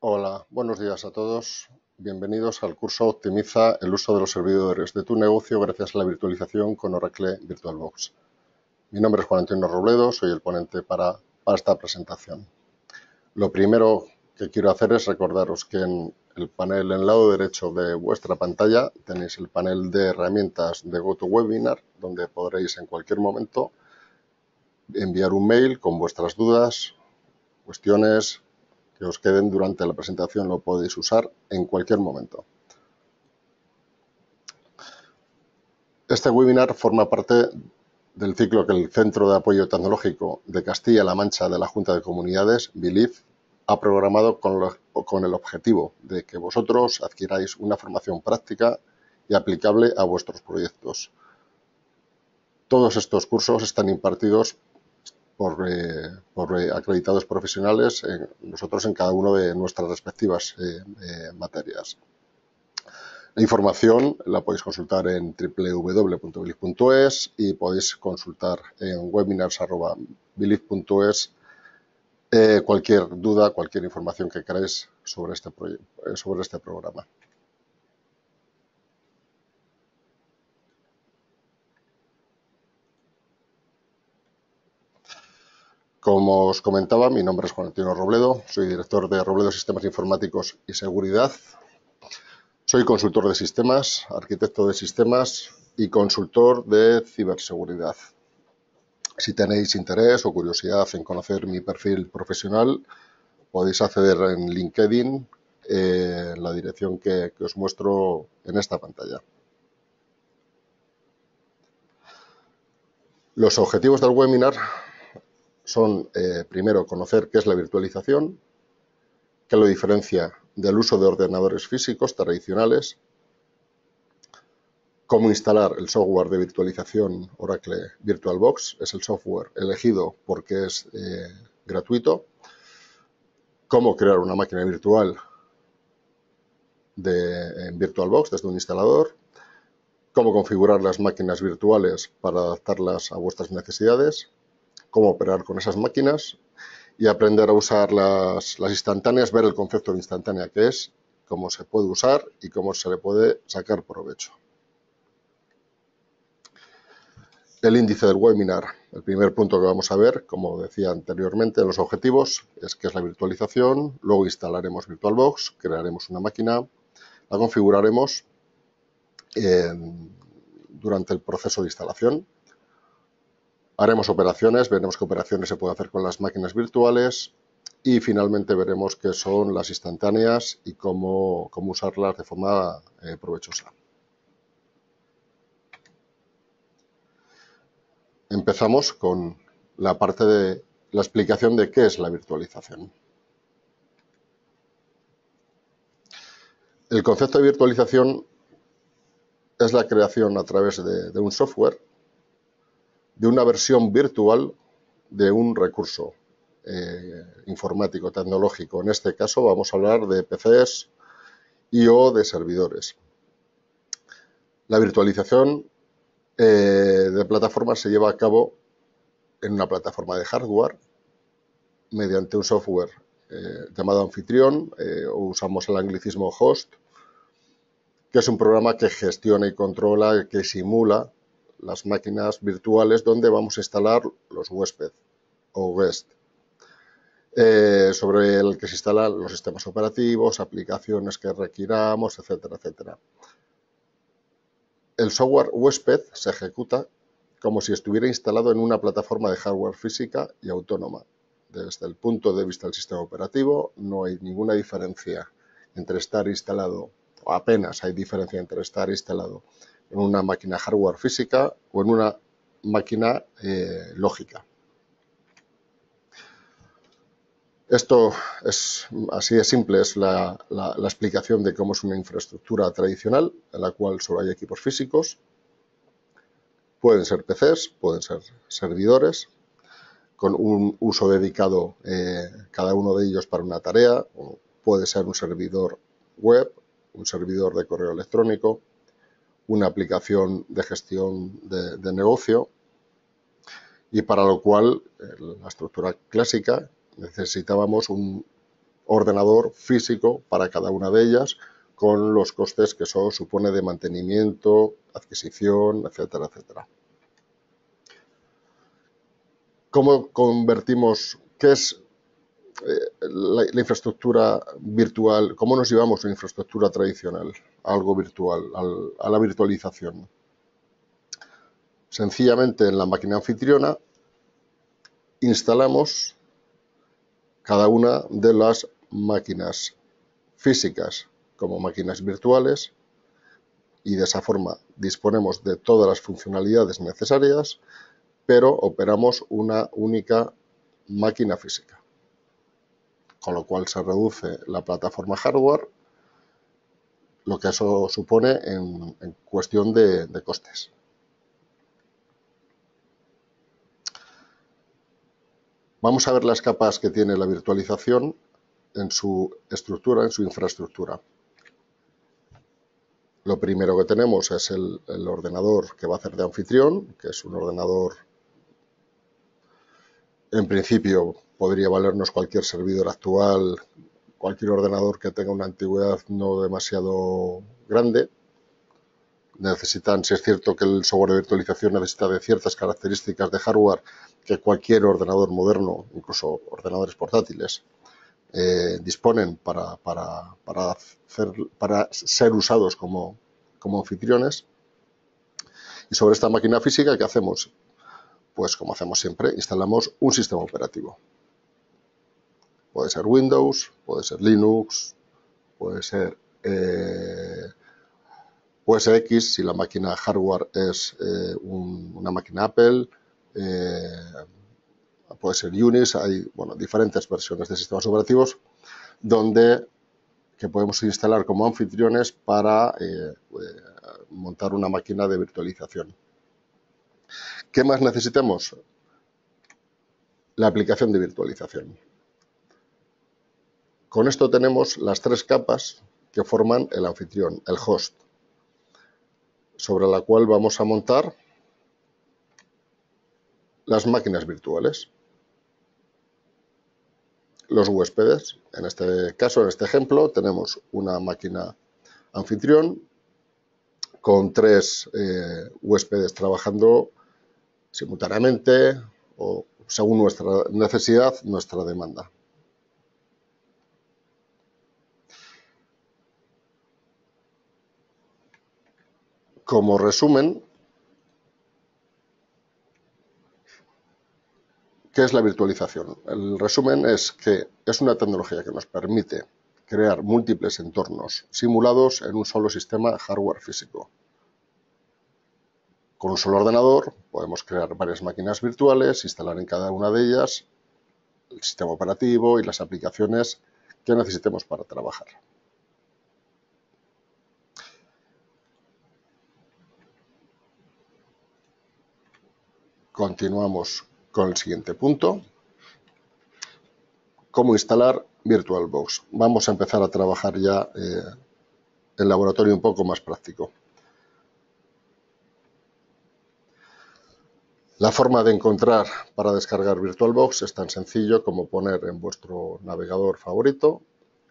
Hola, buenos días a todos. Bienvenidos al curso Optimiza el uso de los servidores de tu negocio gracias a la virtualización con Oracle VirtualBox. Mi nombre es Juan Antonio Robledo, soy el ponente para esta presentación. Lo primero que quiero hacer es recordaros que en el panel en el lado derecho de vuestra pantalla tenéis el panel de herramientas de GoToWebinar, donde podréis en cualquier momento enviar un mail con vuestras dudas, cuestiones que os queden durante la presentación. Lo podéis usar en cualquier momento. Este webinar forma parte del ciclo que el Centro de Apoyo Tecnológico de Castilla-La Mancha de la Junta de Comunidades, BILIF, ha programado con el objetivo de que vosotros adquiráis una formación práctica y aplicable a vuestros proyectos. Todos estos cursos están impartidos por acreditados profesionales, nosotros en cada una de nuestras respectivas materias. La información la podéis consultar en www.bilif.es y podéis consultar en webinars@bilif.es cualquier duda, cualquier información que queráis sobre este programa. Como os comentaba, mi nombre es Juan Antonio Robledo, soy director de Robledo Sistemas Informáticos y Seguridad. Soy consultor de sistemas, arquitecto de sistemas y consultor de ciberseguridad. Si tenéis interés o curiosidad en conocer mi perfil profesional, podéis acceder en LinkedIn en la dirección que os muestro en esta pantalla. Los objetivos del webinar son, primero, conocer qué es la virtualización, qué lo diferencia del uso de ordenadores físicos tradicionales, cómo instalar el software de virtualización Oracle VirtualBox, es el software elegido porque es gratuito, cómo crear una máquina virtual en VirtualBox desde un instalador, cómo configurar las máquinas virtuales para adaptarlas a vuestras necesidades, cómo operar con esas máquinas y aprender a usar las instantáneas, ver el concepto de instantánea que es, cómo se puede usar y cómo se le puede sacar provecho. El índice del webinar, el primer punto que vamos a ver, como decía anteriormente, los objetivos es qué es la virtualización, luego instalaremos VirtualBox, crearemos una máquina, la configuraremos durante el proceso de instalación. Haremos operaciones, veremos qué operaciones se puede hacer con las máquinas virtuales y finalmente veremos qué son las instantáneas y cómo usarlas de forma provechosa. Empezamos con la parte de la explicación de qué es la virtualización. El concepto de virtualización es la creación a través de un software de una versión virtual de un recurso informático, tecnológico. En este caso vamos a hablar de PCs y o de servidores. La virtualización de plataformas se lleva a cabo en una plataforma de hardware mediante un software llamado anfitrión, o usamos el anglicismo host, que es un programa que gestiona y controla, que simula las máquinas virtuales donde vamos a instalar los huéspedes o guest, sobre el que se instalan los sistemas operativos, aplicaciones que requiramos, etcétera, etcétera. El software huésped se ejecuta como si estuviera instalado en una plataforma de hardware física y autónoma. Desde el punto de vista del sistema operativo no hay ninguna diferencia entre estar instalado, o apenas hay diferencia entre estar instalado en una máquina hardware física o en una máquina lógica. Esto es así de simple, es la explicación de cómo es una infraestructura tradicional en la cual solo hay equipos físicos. Pueden ser PCs, pueden ser servidores, con un uso dedicado cada uno de ellos para una tarea, o puede ser un servidor web, un servidor de correo electrónico, una aplicación de gestión de negocio, y para lo cual la estructura clásica necesitábamos un ordenador físico para cada una de ellas, con los costes que eso supone de mantenimiento, adquisición, etcétera, etcétera. ¿Cómo convertimos, qué es la infraestructura virtual? ¿Cómo nos llevamos la infraestructura tradicional a algo virtual, a la virtualización? Sencillamente en la máquina anfitriona instalamos cada una de las máquinas físicas como máquinas virtuales y de esa forma disponemos de todas las funcionalidades necesarias, pero operamos una única máquina física, con lo cual se reduce la plataforma hardware, lo que eso supone en cuestión de costes. Vamos a ver las capas que tiene la virtualización en su estructura, en su infraestructura. Lo primero que tenemos es el ordenador que va a hacer de anfitrión, que es un ordenador, en principio podría valernos cualquier servidor actual, cualquier ordenador que tenga una antigüedad no demasiado grande. Necesitan, si es cierto que el software de virtualización necesita de ciertas características de hardware que cualquier ordenador moderno, incluso ordenadores portátiles, disponen para ser usados como anfitriones. Y sobre esta máquina física, ¿qué hacemos? Pues como hacemos siempre, instalamos un sistema operativo. Puede ser Windows, puede ser Linux, puede ser OS X si la máquina hardware es una máquina Apple, puede ser Unix, hay diferentes versiones de sistemas operativos que podemos instalar como anfitriones para montar una máquina de virtualización. ¿Qué más necesitamos? La aplicación de virtualización. Con esto tenemos las tres capas que forman el anfitrión, el host, sobre la cual vamos a montar las máquinas virtuales. Los huéspedes, en este caso, en este ejemplo, tenemos una máquina anfitrión con tres huéspedes trabajando simultáneamente o según nuestra necesidad, nuestra demanda. Como resumen, ¿qué es la virtualización? El resumen es que es una tecnología que nos permite crear múltiples entornos simulados en un solo sistema hardware físico. Con un solo ordenador podemos crear varias máquinas virtuales, instalar en cada una de ellas el sistema operativo y las aplicaciones que necesitemos para trabajar. Continuamos con el siguiente punto. ¿Cómo instalar VirtualBox? Vamos a empezar a trabajar ya el laboratorio un poco más práctico. La forma de encontrar para descargar VirtualBox es tan sencillo como poner en vuestro navegador favorito,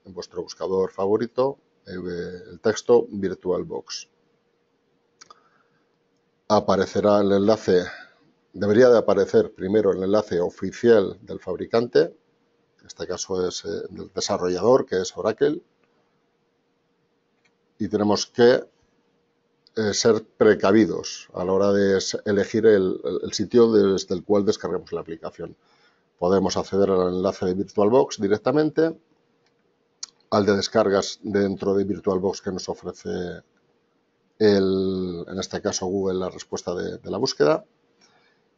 en vuestro buscador favorito, el texto VirtualBox. Aparecerá el enlace, debería de aparecer primero el enlace oficial del fabricante, en este caso es del desarrollador, que es Oracle, y tenemos que ser precavidos a la hora de elegir el sitio desde el cual descarguemos la aplicación. Podemos acceder al enlace de VirtualBox directamente, al de descargas dentro de VirtualBox que nos ofrece en este caso Google, la respuesta de la búsqueda,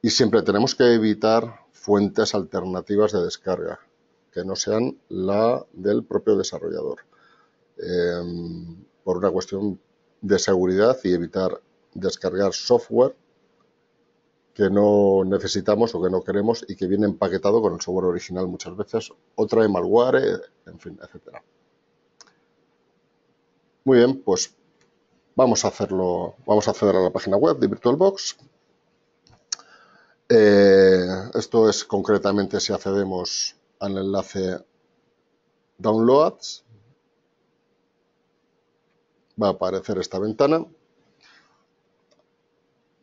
y siempre tenemos que evitar fuentes alternativas de descarga que no sean la del propio desarrollador, por una cuestión de seguridad y evitar descargar software que no necesitamos o que no queremos y que viene empaquetado con el software original muchas veces, o trae malware, en fin, etcétera. Muy bien, pues vamos a acceder a la página web de VirtualBox. Esto es concretamente si accedemos al enlace Downloads, va a aparecer esta ventana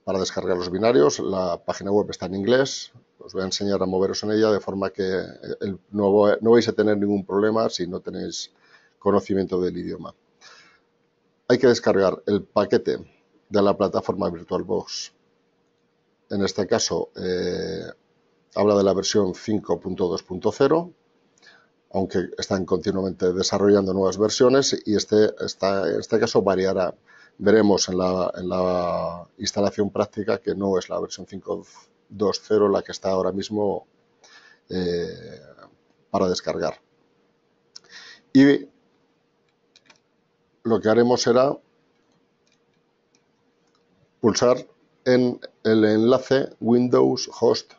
para descargar los binarios. La página web está en inglés. Os voy a enseñar a moveros en ella de forma que no vais a tener ningún problema si no tenéis conocimiento del idioma. Hay que descargar el paquete de la plataforma VirtualBox. En este caso habla de la versión 5.2.0, aunque están continuamente desarrollando nuevas versiones, y en este caso variará. Veremos en la instalación práctica que no es la versión 5.2.0 la que está ahora mismo para descargar. Y lo que haremos será pulsar en el enlace Windows Host,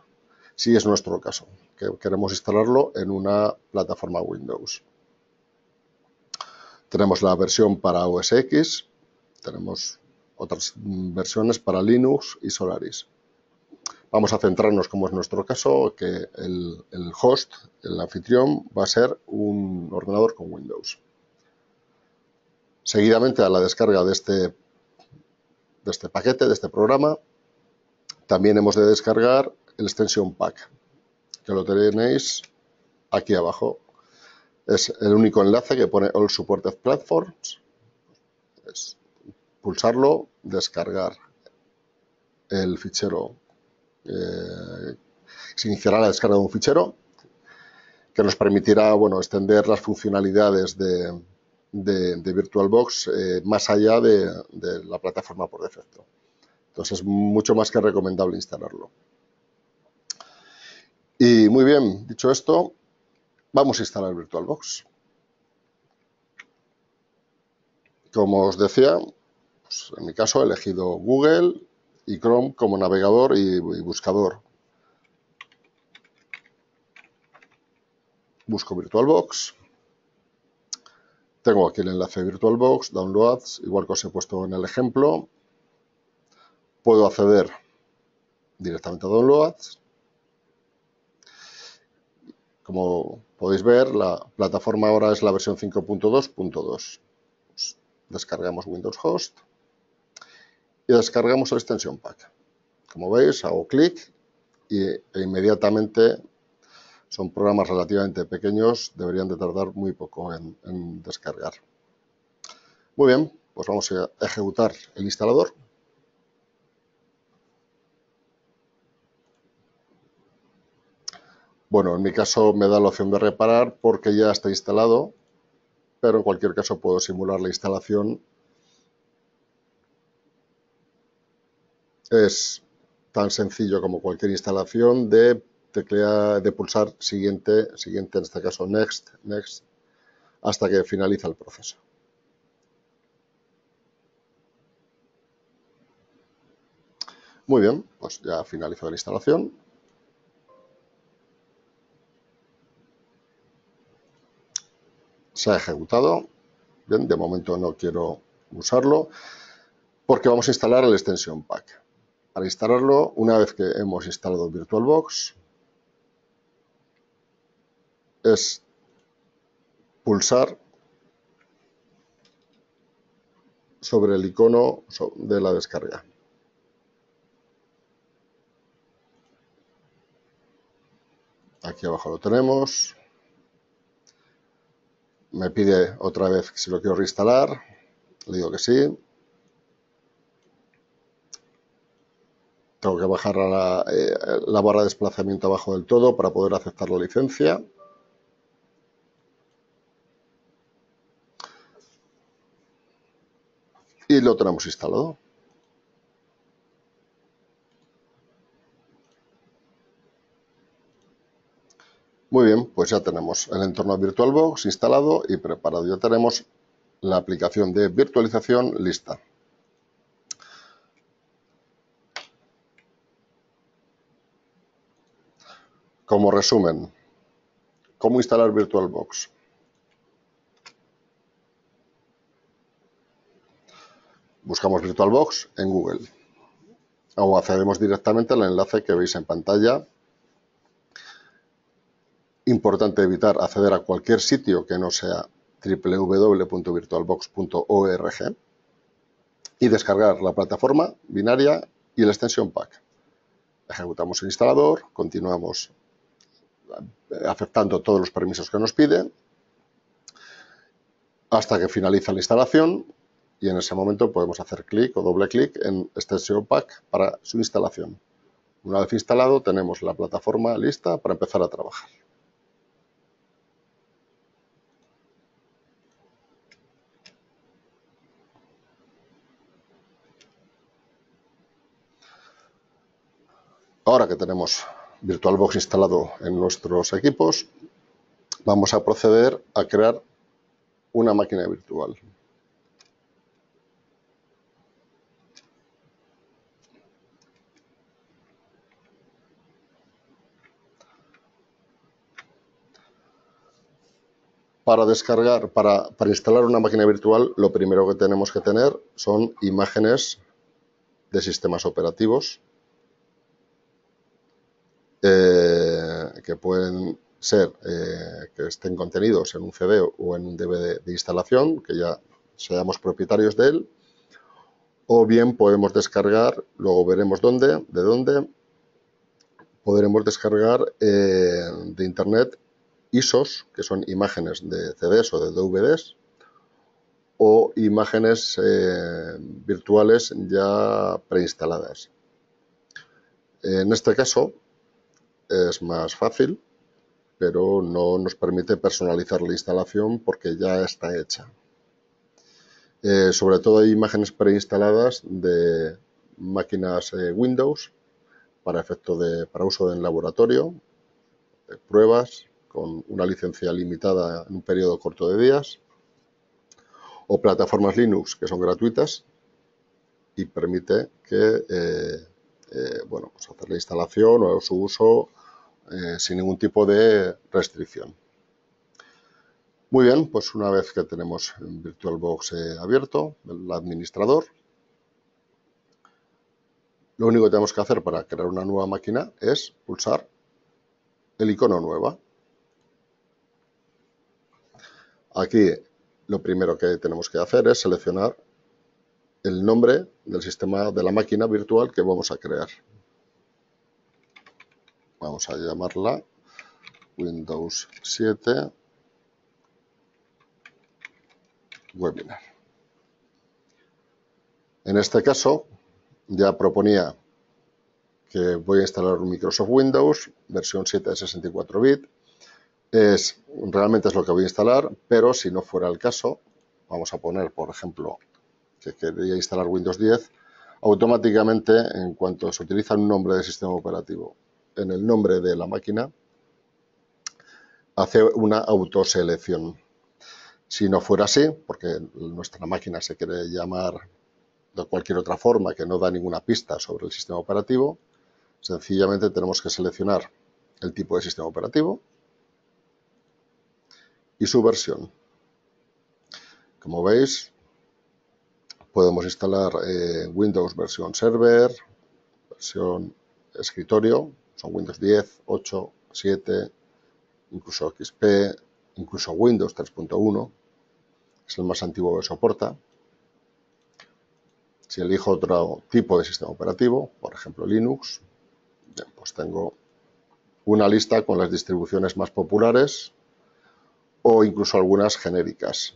si es nuestro caso, que queremos instalarlo en una plataforma Windows. Tenemos la versión para OS X, tenemos otras versiones para Linux y Solaris. Vamos a centrarnos, como es nuestro caso, que el host, el anfitrión, va a ser un ordenador con Windows. Seguidamente a la descarga de este paquete, de este programa, también hemos de descargar el Extension Pack, que lo tenéis aquí abajo. Es el único enlace que pone All Supported Platforms. Es pulsarlo, descargar el fichero. Se iniciará la descarga de un fichero que nos permitirá, extender las funcionalidades de VirtualBox más allá de la plataforma por defecto. Entonces es mucho más que recomendable instalarlo. Y muy bien, dicho esto, vamos a instalar VirtualBox. Como os decía, pues en mi caso he elegido Google y Chrome como navegador y buscador. Busco VirtualBox. Tengo aquí el enlace de VirtualBox, Downloads, igual que os he puesto en el ejemplo. Puedo acceder directamente a Downloads. Como podéis ver, la plataforma ahora es la versión 5.2.2. Pues descargamos Windows Host y descargamos el Extension Pack. Como veis, hago clic e inmediatamente, son programas relativamente pequeños, deberían de tardar muy poco en descargar. Muy bien, pues vamos a ejecutar el instalador. Bueno, en mi caso me da la opción de reparar porque ya está instalado, pero en cualquier caso puedo simular la instalación. Es tan sencillo como cualquier instalación de pulsar siguiente, en este caso next, hasta que finaliza el proceso. Muy bien, pues ya finalizó la instalación. Se ha ejecutado. Bien, de momento no quiero usarlo porque vamos a instalar el Extension Pack. Para instalarlo, una vez que hemos instalado VirtualBox, es pulsar sobre el icono de la descarga. Aquí abajo lo tenemos. Me pide otra vez si lo quiero reinstalar. Le digo que sí. Tengo que bajar a la barra de desplazamiento abajo del todo para poder aceptar la licencia. Y lo tenemos instalado. Muy bien, pues ya tenemos el entorno VirtualBox instalado y preparado. Ya tenemos la aplicación de virtualización lista. Como resumen, ¿cómo instalar VirtualBox? Buscamos VirtualBox en Google o accedemos directamente al enlace que veis en pantalla. Importante evitar acceder a cualquier sitio que no sea www.virtualbox.org y descargar la plataforma binaria y la extensión pack. Ejecutamos el instalador, continuamos aceptando todos los permisos que nos pide hasta que finaliza la instalación y en ese momento podemos hacer clic o doble clic en Extension Pack para su instalación. Una vez instalado tenemos la plataforma lista para empezar a trabajar. Ahora que tenemos VirtualBox instalado en nuestros equipos, vamos a proceder a crear una máquina virtual. Para instalar una máquina virtual, lo primero que tenemos que tener son imágenes de sistemas operativos que pueden ser que estén contenidos en un CD o en un DVD de instalación, que ya seamos propietarios de él, o bien podemos descargar, luego veremos de dónde, podremos descargar de internet ISOs, que son imágenes de CDs o de DVDs, o imágenes virtuales ya preinstaladas. En este caso es más fácil, pero no nos permite personalizar la instalación porque ya está hecha. Sobre todo hay imágenes preinstaladas de máquinas Windows para uso en laboratorio, de pruebas, con una licencia limitada en un periodo corto de días, o plataformas Linux que son gratuitas y permite que bueno, pues hacer la instalación o su uso sin ningún tipo de restricción. Muy bien, pues una vez que tenemos VirtualBox abierto, el administrador, lo único que tenemos que hacer para crear una nueva máquina es pulsar el icono nueva. Aquí lo primero que tenemos que hacer es seleccionar el nombre del sistema de la máquina virtual que vamos a crear. Vamos a llamarla Windows 7 Webinar. En este caso ya proponía que voy a instalar un Microsoft Windows versión 7 de 64 bits. Realmente es lo que voy a instalar, pero si no fuera el caso, vamos a poner, por ejemplo, que quería instalar Windows 10, automáticamente, en cuanto se utiliza un nombre de sistema operativo en el nombre de la máquina, hace una autoselección. Si no fuera así, porque nuestra máquina se quiere llamar de cualquier otra forma que no da ninguna pista sobre el sistema operativo, sencillamente tenemos que seleccionar el tipo de sistema operativo y su versión. Como veis, podemos instalar Windows versión Server, versión escritorio, son Windows 10, 8, 7, incluso XP, incluso Windows 3.1, es el más antiguo que soporta. Si elijo otro tipo de sistema operativo, por ejemplo Linux, bien, pues tengo una lista con las distribuciones más populares o incluso algunas genéricas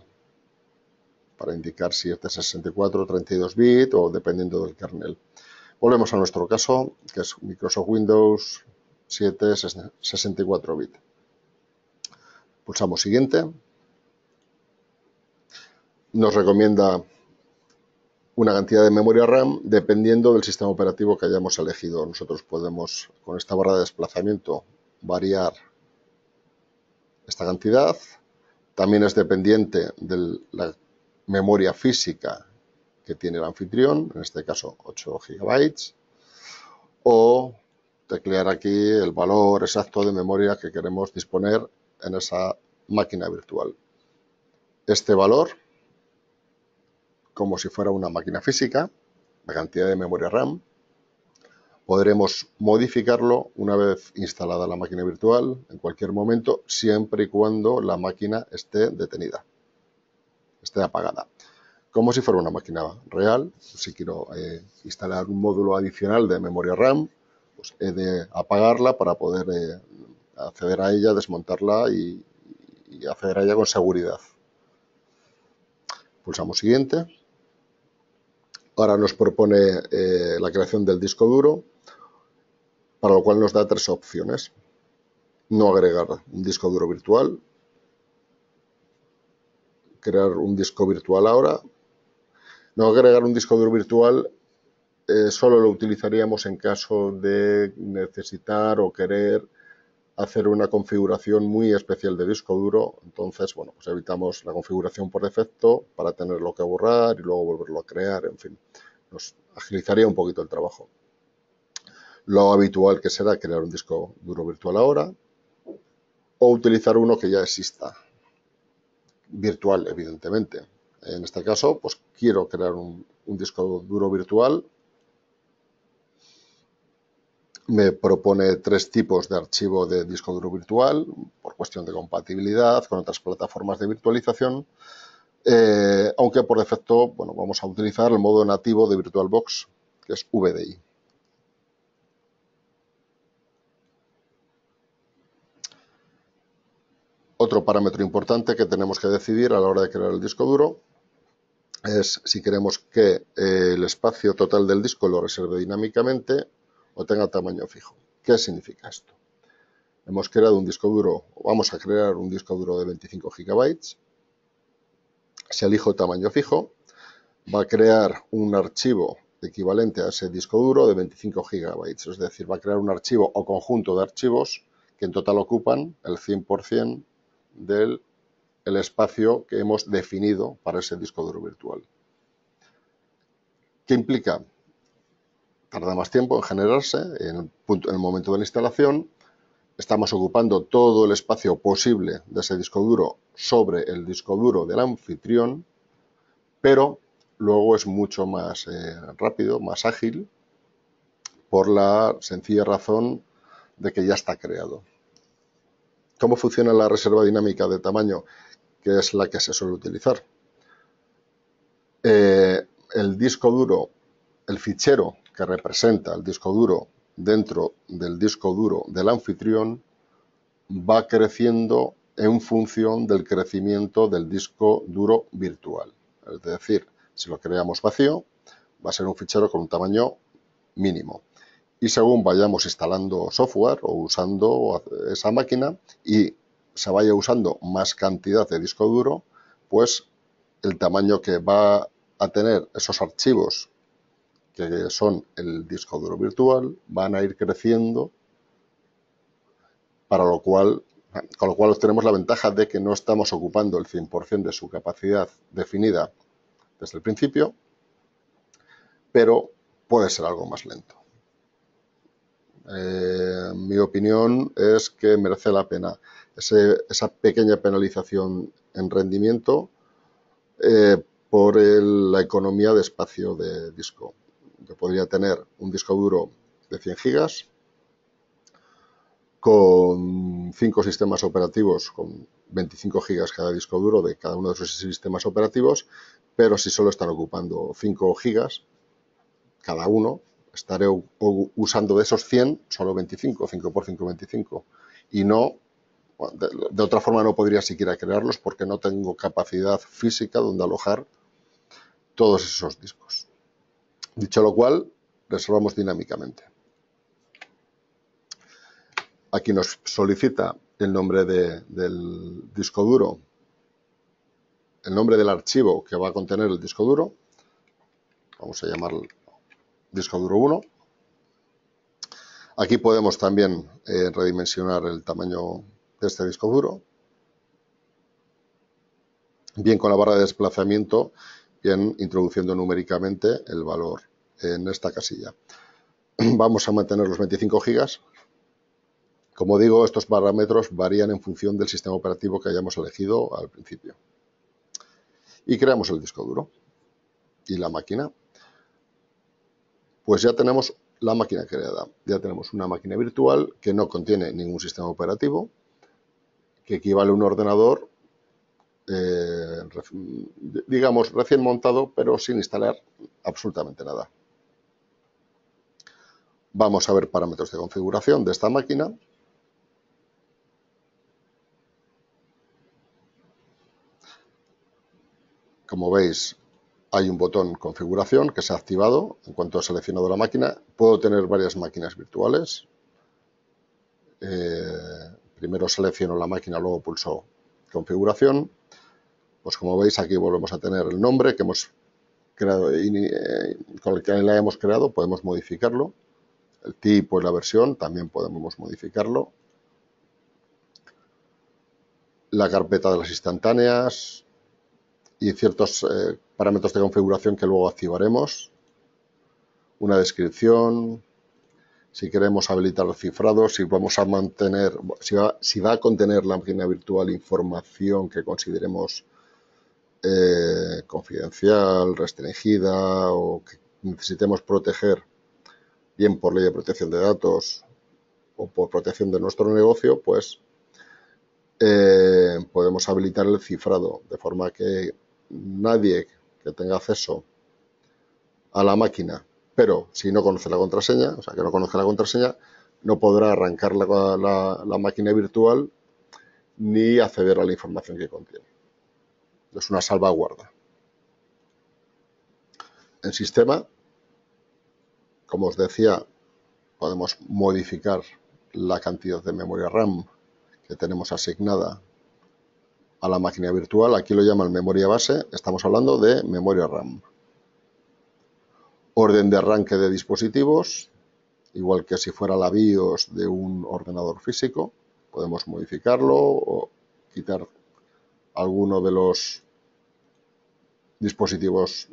para indicar si es de 64 o 32 bits o dependiendo del kernel. Volvemos a nuestro caso, que es Microsoft Windows 7 64 bits. Pulsamos siguiente. Nos recomienda una cantidad de memoria RAM dependiendo del sistema operativo que hayamos elegido. Nosotros podemos, con esta barra de desplazamiento, variar esta cantidad. También es dependiente de la memoria física que tiene el anfitrión, en este caso 8 GB, o teclear aquí el valor exacto de memoria que queremos disponer en esa máquina virtual. Este valor, como si fuera una máquina física, la cantidad de memoria RAM, Podremos modificarlo una vez instalada la máquina virtual en cualquier momento, siempre y cuando la máquina esté detenida, esté apagada. Como si fuera una máquina real. Si quiero instalar un módulo adicional de memoria RAM, pues he de apagarla para poder acceder a ella, desmontarla y acceder a ella con seguridad. Pulsamos siguiente. Ahora nos propone la creación del disco duro, para lo cual nos da tres opciones. No agregar un disco duro virtual, crear un disco virtual ahora. No agregar un disco duro virtual solo lo utilizaríamos en caso de necesitar o querer hacer una configuración muy especial de disco duro. Entonces, bueno, pues evitamos la configuración por defecto para tenerlo que borrar y luego volverlo a crear. En fin, nos agilizaría un poquito el trabajo. Lo habitual que será crear un disco duro virtual ahora o utilizar uno que ya exista, virtual evidentemente. En este caso, pues quiero crear un disco duro virtual. Me propone tres tipos de archivo de disco duro virtual, por cuestión de compatibilidad con otras plataformas de virtualización, aunque por defecto, bueno, vamos a utilizar el modo nativo de VirtualBox, que es VDI. Otro parámetro importante que tenemos que decidir a la hora de crear el disco duro es si queremos que el espacio total del disco lo reserve dinámicamente o tenga tamaño fijo. ¿Qué significa esto? Hemos creado un disco duro, vamos a crear un disco duro de 25 GB. Si elijo tamaño fijo, va a crear un archivo equivalente a ese disco duro de 25 GB. Es decir, va a crear un archivo o conjunto de archivos que en total ocupan el 100% del espacio que hemos definido para ese disco duro virtual. ¿Qué implica? Tarda más tiempo en generarse, en el momento de la instalación. Estamos ocupando todo el espacio posible de ese disco duro sobre el disco duro del anfitrión, pero luego es mucho más rápido, más ágil, por la sencilla razón de que ya está creado. ¿Cómo funciona la reserva dinámica de tamaño? Que es la que se suele utilizar. El disco duro, el fichero que representa el disco duro dentro del disco duro del anfitrión va creciendo en función del crecimiento del disco duro virtual. Es decir, si lo creamos vacío, va a ser un fichero con un tamaño mínimo. Y según vayamos instalando software o usando esa máquina y se vaya usando más cantidad de disco duro, pues el tamaño que va a tener esos archivos que son el disco duro virtual van a ir creciendo, con lo cual obtenemos la ventaja de que no estamos ocupando el 100% de su capacidad definida desde el principio, pero puede ser algo más lento. Mi opinión es que merece la pena esa pequeña penalización en rendimiento por la economía de espacio de disco. Yo podría tener un disco duro de 100 gigas con 5 sistemas operativos con 25 gigas cada disco duro de cada uno de esos sistemas operativos, pero si solo están ocupando 5 gigas cada uno, estaré usando de esos 100 solo 25, 5 por 5, 25. Y no, de otra forma no podría siquiera crearlos porque no tengo capacidad física donde alojar todos esos discos. Dicho lo cual, reservamos dinámicamente. Aquí nos solicita el nombre del disco duro, el nombre del archivo que va a contener el disco duro. Vamos a llamarlo disco duro 1. Aquí podemos también redimensionar el tamaño de este disco duro, bien con la barra de desplazamiento, bien introduciendo numéricamente el valor en esta casilla. Vamos a mantener los 25 gigas. Como digo, estos parámetros varían en función del sistema operativo que hayamos elegido al principio. Y creamos el disco duro y la máquina. Pues ya tenemos la máquina creada. Ya tenemos una máquina virtual que no contiene ningún sistema operativo, que equivale a un ordenador, digamos, recién montado, pero sin instalar absolutamente nada. Vamos a ver parámetros de configuración de esta máquina. Como veis, hay un botón configuración que se ha activado. En cuanto he seleccionado la máquina, puedo tener varias máquinas virtuales. Primero selecciono la máquina, luego pulso configuración. Pues como veis, aquí volvemos a tener el nombre que hemos creado, con el que la hemos creado, podemos modificarlo. El tipo y la versión también podemos modificarlo. La carpeta de las instantáneas y ciertos parámetros de configuración que luego activaremos. Una descripción, si queremos habilitar el cifrado, si vamos a mantener, si va a contener la máquina virtual información que consideremos confidencial, restringida o que necesitemos proteger, bien por ley de protección de datos o por protección de nuestro negocio, pues podemos habilitar el cifrado, de forma que nadie que tenga acceso a la máquina, pero si no conoce la contraseña, o sea, que no conoce la contraseña, no podrá arrancar la máquina virtual ni acceder a la información que contiene. Es una salvaguarda. En sistema, como os decía, podemos modificar la cantidad de memoria RAM que tenemos asignada a la máquina virtual. Aquí lo llaman memoria base, estamos hablando de memoria RAM. Orden de arranque de dispositivos, igual que si fuera la BIOS de un ordenador físico, podemos modificarlo o quitar alguno de los dispositivos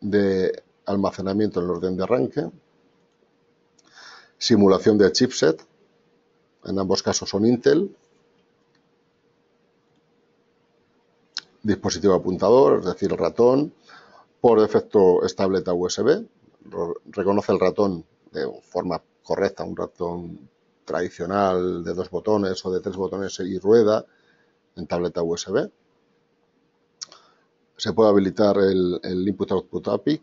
de almacenamiento en el orden de arranque. Simulación de chipset, en ambos casos son Intel. Dispositivo apuntador, es decir, el ratón. Por defecto es tableta USB. Reconoce el ratón de forma correcta, un ratón tradicional de 2 botones o de 3 botones y rueda en tableta USB. Se puede habilitar el Input-Output API.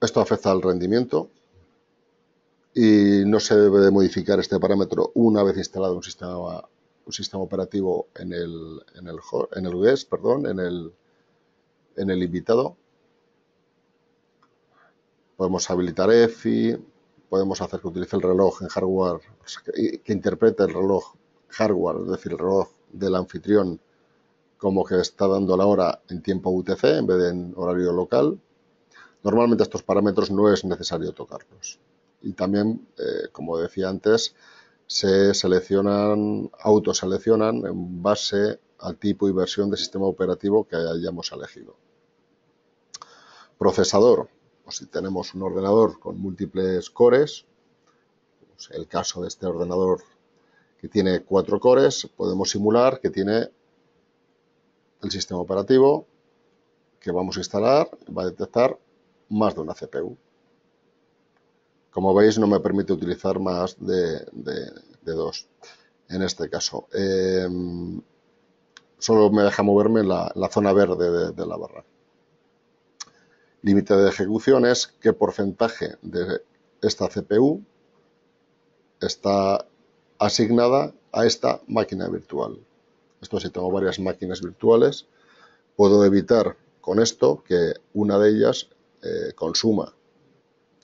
Esto afecta al rendimiento y no se debe de modificar este parámetro una vez instalado un sistema operativo en el guest, en el invitado. Podemos habilitar EFI, podemos hacer que utilice el reloj en hardware, o sea, que interprete el reloj hardware, es decir, el reloj del anfitrión, como que está dando la hora en tiempo UTC en vez de en horario local. Normalmente estos parámetros no es necesario tocarlos. Y también, como decía antes, se autoseleccionan en base al tipo y versión de sistema operativo que hayamos elegido. Procesador. Pues si tenemos un ordenador con múltiples cores, pues el caso de este ordenador que tiene 4 cores, podemos simular que tiene el sistema operativo que vamos a instalar, va a detectar más de una CPU. Como veis, no me permite utilizar más de 2 en este caso. Solo me deja moverme en la zona verde de la barra. Límite de ejecución es qué porcentaje de esta CPU está asignada a esta máquina virtual. Esto, si tengo varias máquinas virtuales, puedo evitar con esto que una de ellas consuma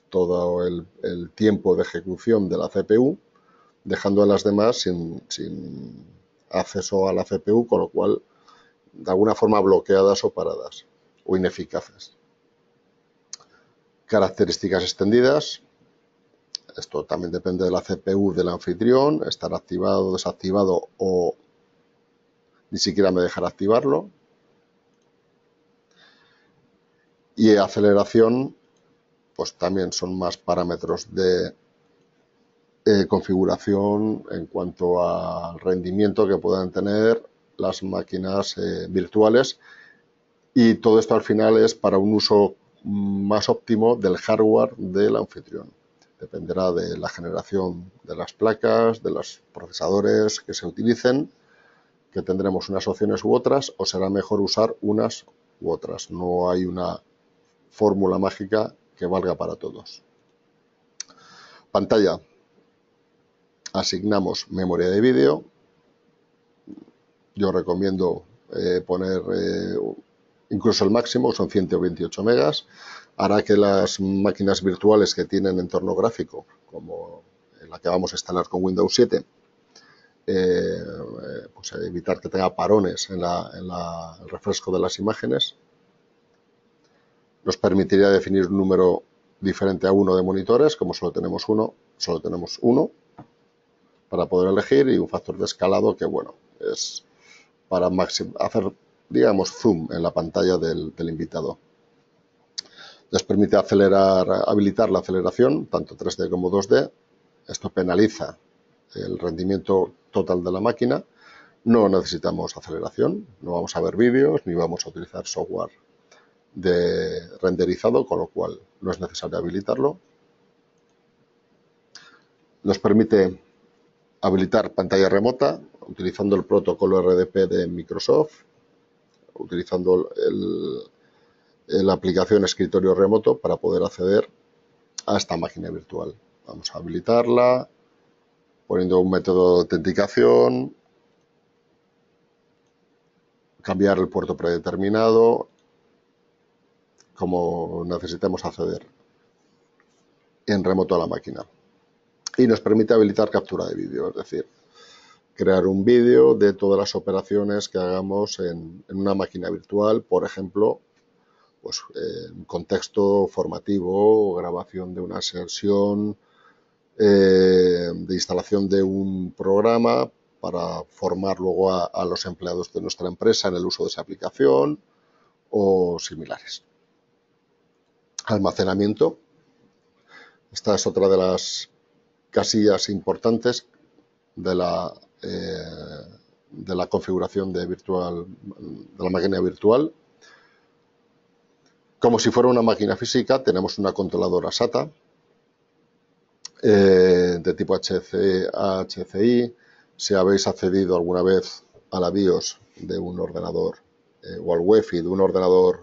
todo el tiempo de ejecución de la CPU, dejando a las demás sin acceso a la CPU, con lo cual de alguna forma bloqueadas o paradas o ineficaces. Características extendidas. Esto también depende de la CPU del anfitrión, estará activado, desactivado o ni siquiera me dejará activarlo. Y aceleración, pues también son más parámetros de configuración en cuanto al rendimiento que puedan tener las máquinas virtuales Y todo esto al final es para un uso más óptimo del hardware del anfitrión. Dependerá de la generación de las placas, de los procesadores que se utilicen, que tendremos unas opciones u otras, o será mejor usar unas u otras. No hay una fórmula mágica que valga para todos. Pantalla. Asignamos memoria de vídeo. Yo recomiendo poner incluso el máximo, son 128 megas. Hará que las máquinas virtuales que tienen entorno gráfico, como la que vamos a instalar con Windows 7, pues evitar que tenga parones en el refresco de las imágenes. Nos permitiría definir un número diferente a uno de monitores, como solo tenemos uno para poder elegir, y un factor de escalado que, bueno, es para hacer, digamos, zoom en la pantalla del invitado. Les permite habilitar la aceleración, tanto 3D como 2D. Esto penaliza el rendimiento total de la máquina. No necesitamos aceleración, no vamos a ver vídeos ni vamos a utilizar software de renderizado, con lo cual no es necesario habilitarlo. Nos permite habilitar pantalla remota utilizando el protocolo RDP de Microsoft, utilizando la aplicación escritorio remoto para poder acceder a esta máquina virtual. Vamos a habilitarla poniendo un método de autenticación, cambiar el puerto predeterminado, como necesitemos acceder en remoto a la máquina. Y nos permite habilitar captura de vídeo, es decir, crear un vídeo de todas las operaciones que hagamos en una máquina virtual, por ejemplo, pues contexto formativo, grabación de una sesión, de instalación de un programa para formar luego a los empleados de nuestra empresa en el uso de esa aplicación o similares. Almacenamiento. Esta es otra de las casillas importantes de la configuración de la máquina virtual. Como si fuera una máquina física, tenemos una controladora SATA de tipo HCI. Si habéis accedido alguna vez a la BIOS de un ordenador o al UEFI de un ordenador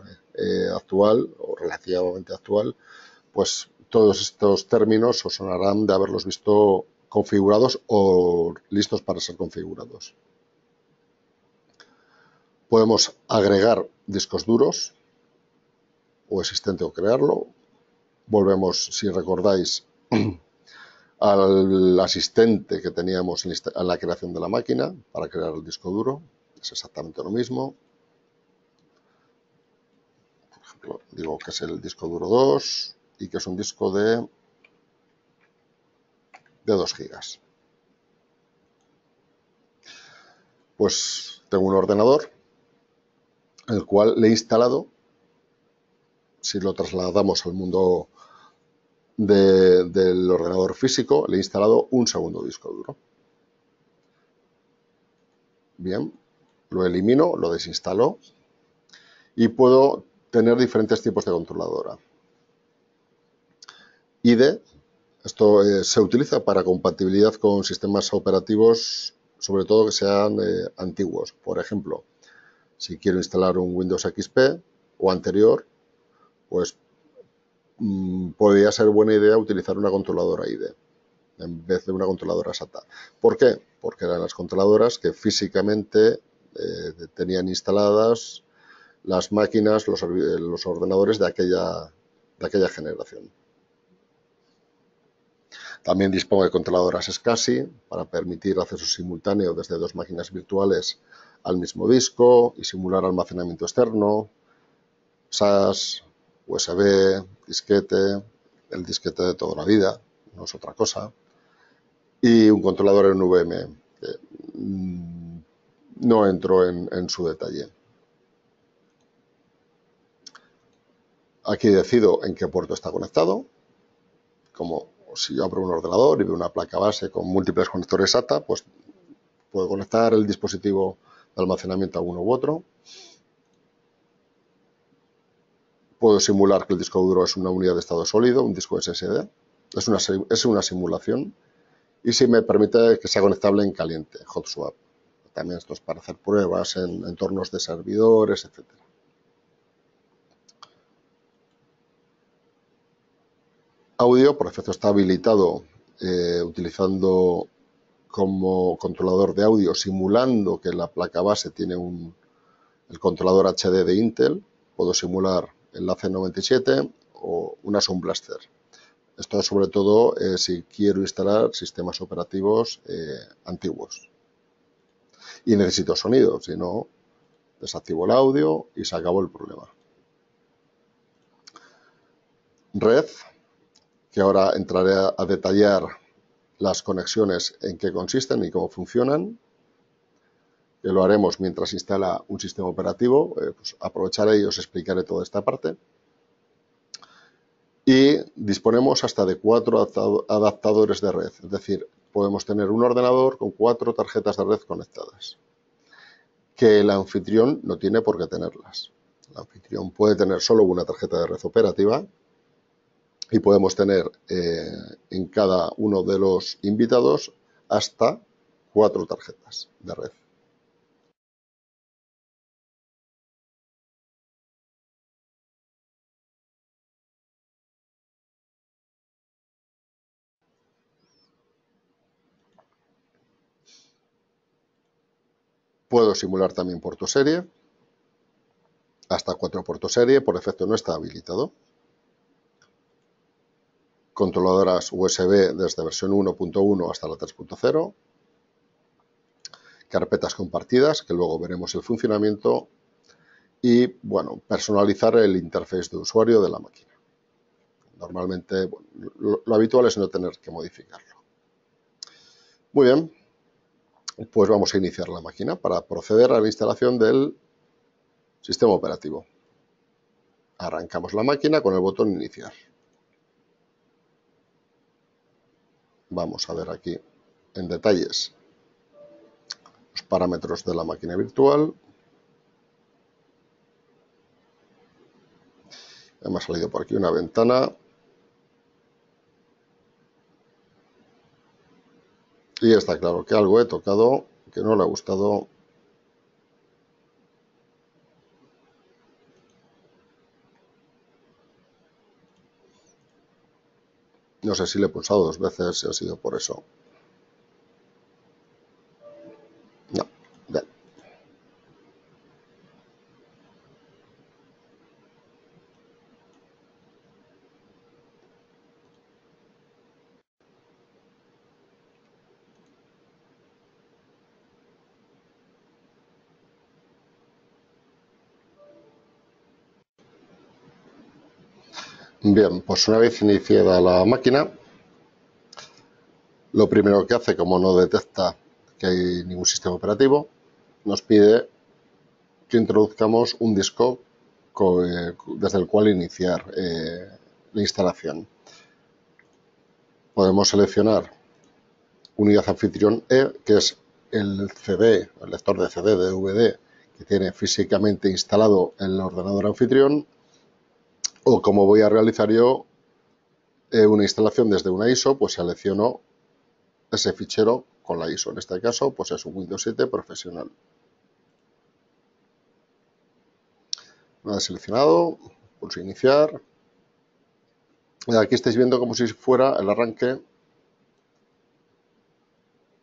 actual o relativamente actual, pues todos estos términos os sonarán de haberlos visto configurados o listos para ser configurados. Podemos agregar discos duros o existente o crearlo. Volvemos, si recordáis, al asistente que teníamos en la creación de la máquina para crear el disco duro. Es exactamente lo mismo. Por ejemplo, digo que es el disco duro 2 y que es un disco de 2 gigas. Pues tengo un ordenador en el cual le he instalado, si lo trasladamos al mundo del ordenador físico, le he instalado un segundo disco duro. Bien, lo elimino, lo desinstalo y puedo tener diferentes tipos de controladora. IDE, esto se utiliza para compatibilidad con sistemas operativos, sobre todo que sean antiguos. Por ejemplo, si quiero instalar un Windows XP o anterior, pues podría ser buena idea utilizar una controladora IDE en vez de una controladora SATA. ¿Por qué? Porque eran las controladoras que físicamente tenían instaladas las máquinas, los ordenadores de aquella generación. También dispongo de controladoras SCSI para permitir acceso simultáneo desde 2 máquinas virtuales al mismo disco y simular almacenamiento externo, SAS, USB, disquete, el disquete de toda la vida, no es otra cosa, y un controlador NVMe, que no entro en su detalle. Aquí decido en qué puerto está conectado. Como si yo abro un ordenador y veo una placa base con múltiples conectores SATA, pues puedo conectar el dispositivo de almacenamiento a uno u otro. Puedo simular que el disco duro es una unidad de estado sólido, un disco SSD. Es una simulación. Y si me permite que sea conectable en caliente, hot swap. También esto es para hacer pruebas en entornos de servidores, etc. Audio, por defecto, está habilitado utilizando como controlador de audio, simulando que la placa base tiene el controlador HD de Intel. Puedo simular el AC97 o una Sound Blaster. Esto es sobre todo si quiero instalar sistemas operativos antiguos. Y necesito sonido, si no, desactivo el audio y se acabó el problema. Red, que ahora entraré a detallar las conexiones, en qué consisten y cómo funcionan, que lo haremos mientras instala un sistema operativo. Pues aprovecharé y os explicaré toda esta parte. Y disponemos hasta de 4 adaptadores de red, es decir, podemos tener un ordenador con 4 tarjetas de red conectadas, que el anfitrión no tiene por qué tenerlas. El anfitrión puede tener solo una tarjeta de red operativa y podemos tener en cada uno de los invitados hasta 4 tarjetas de red. Puedo simular también puerto serie, hasta 4 puertos serie, por defecto no está habilitado. Controladoras USB desde versión 1.1 hasta la 3.0. Carpetas compartidas, que luego veremos el funcionamiento. Y, bueno, personalizar el interface de usuario de la máquina. Normalmente, bueno, lo habitual es no tener que modificarlo. Muy bien, pues vamos a iniciar la máquina para proceder a la instalación del sistema operativo. Arrancamos la máquina con el botón iniciar. Vamos a ver aquí en detalles los parámetros de la máquina virtual. Me ha salido por aquí una ventana. Y está claro que algo he tocado que no le ha gustado. No sé si le he pulsado 2 veces, si ha sido por eso. No, bien. Bien, pues una vez iniciada la máquina, lo primero que hace, como no detecta que hay ningún sistema operativo, nos pide que introduzcamos un disco desde el cual iniciar la instalación. Podemos seleccionar unidad anfitrión E, que es el CD, el lector de CD, de DVD, que tiene físicamente instalado en el ordenador anfitrión, o como voy a realizar yo una instalación desde una ISO, pues selecciono ese fichero con la ISO. En este caso, pues es un Windows 7 profesional. Una vez seleccionado, pulso iniciar. Y aquí estáis viendo como si fuera el arranque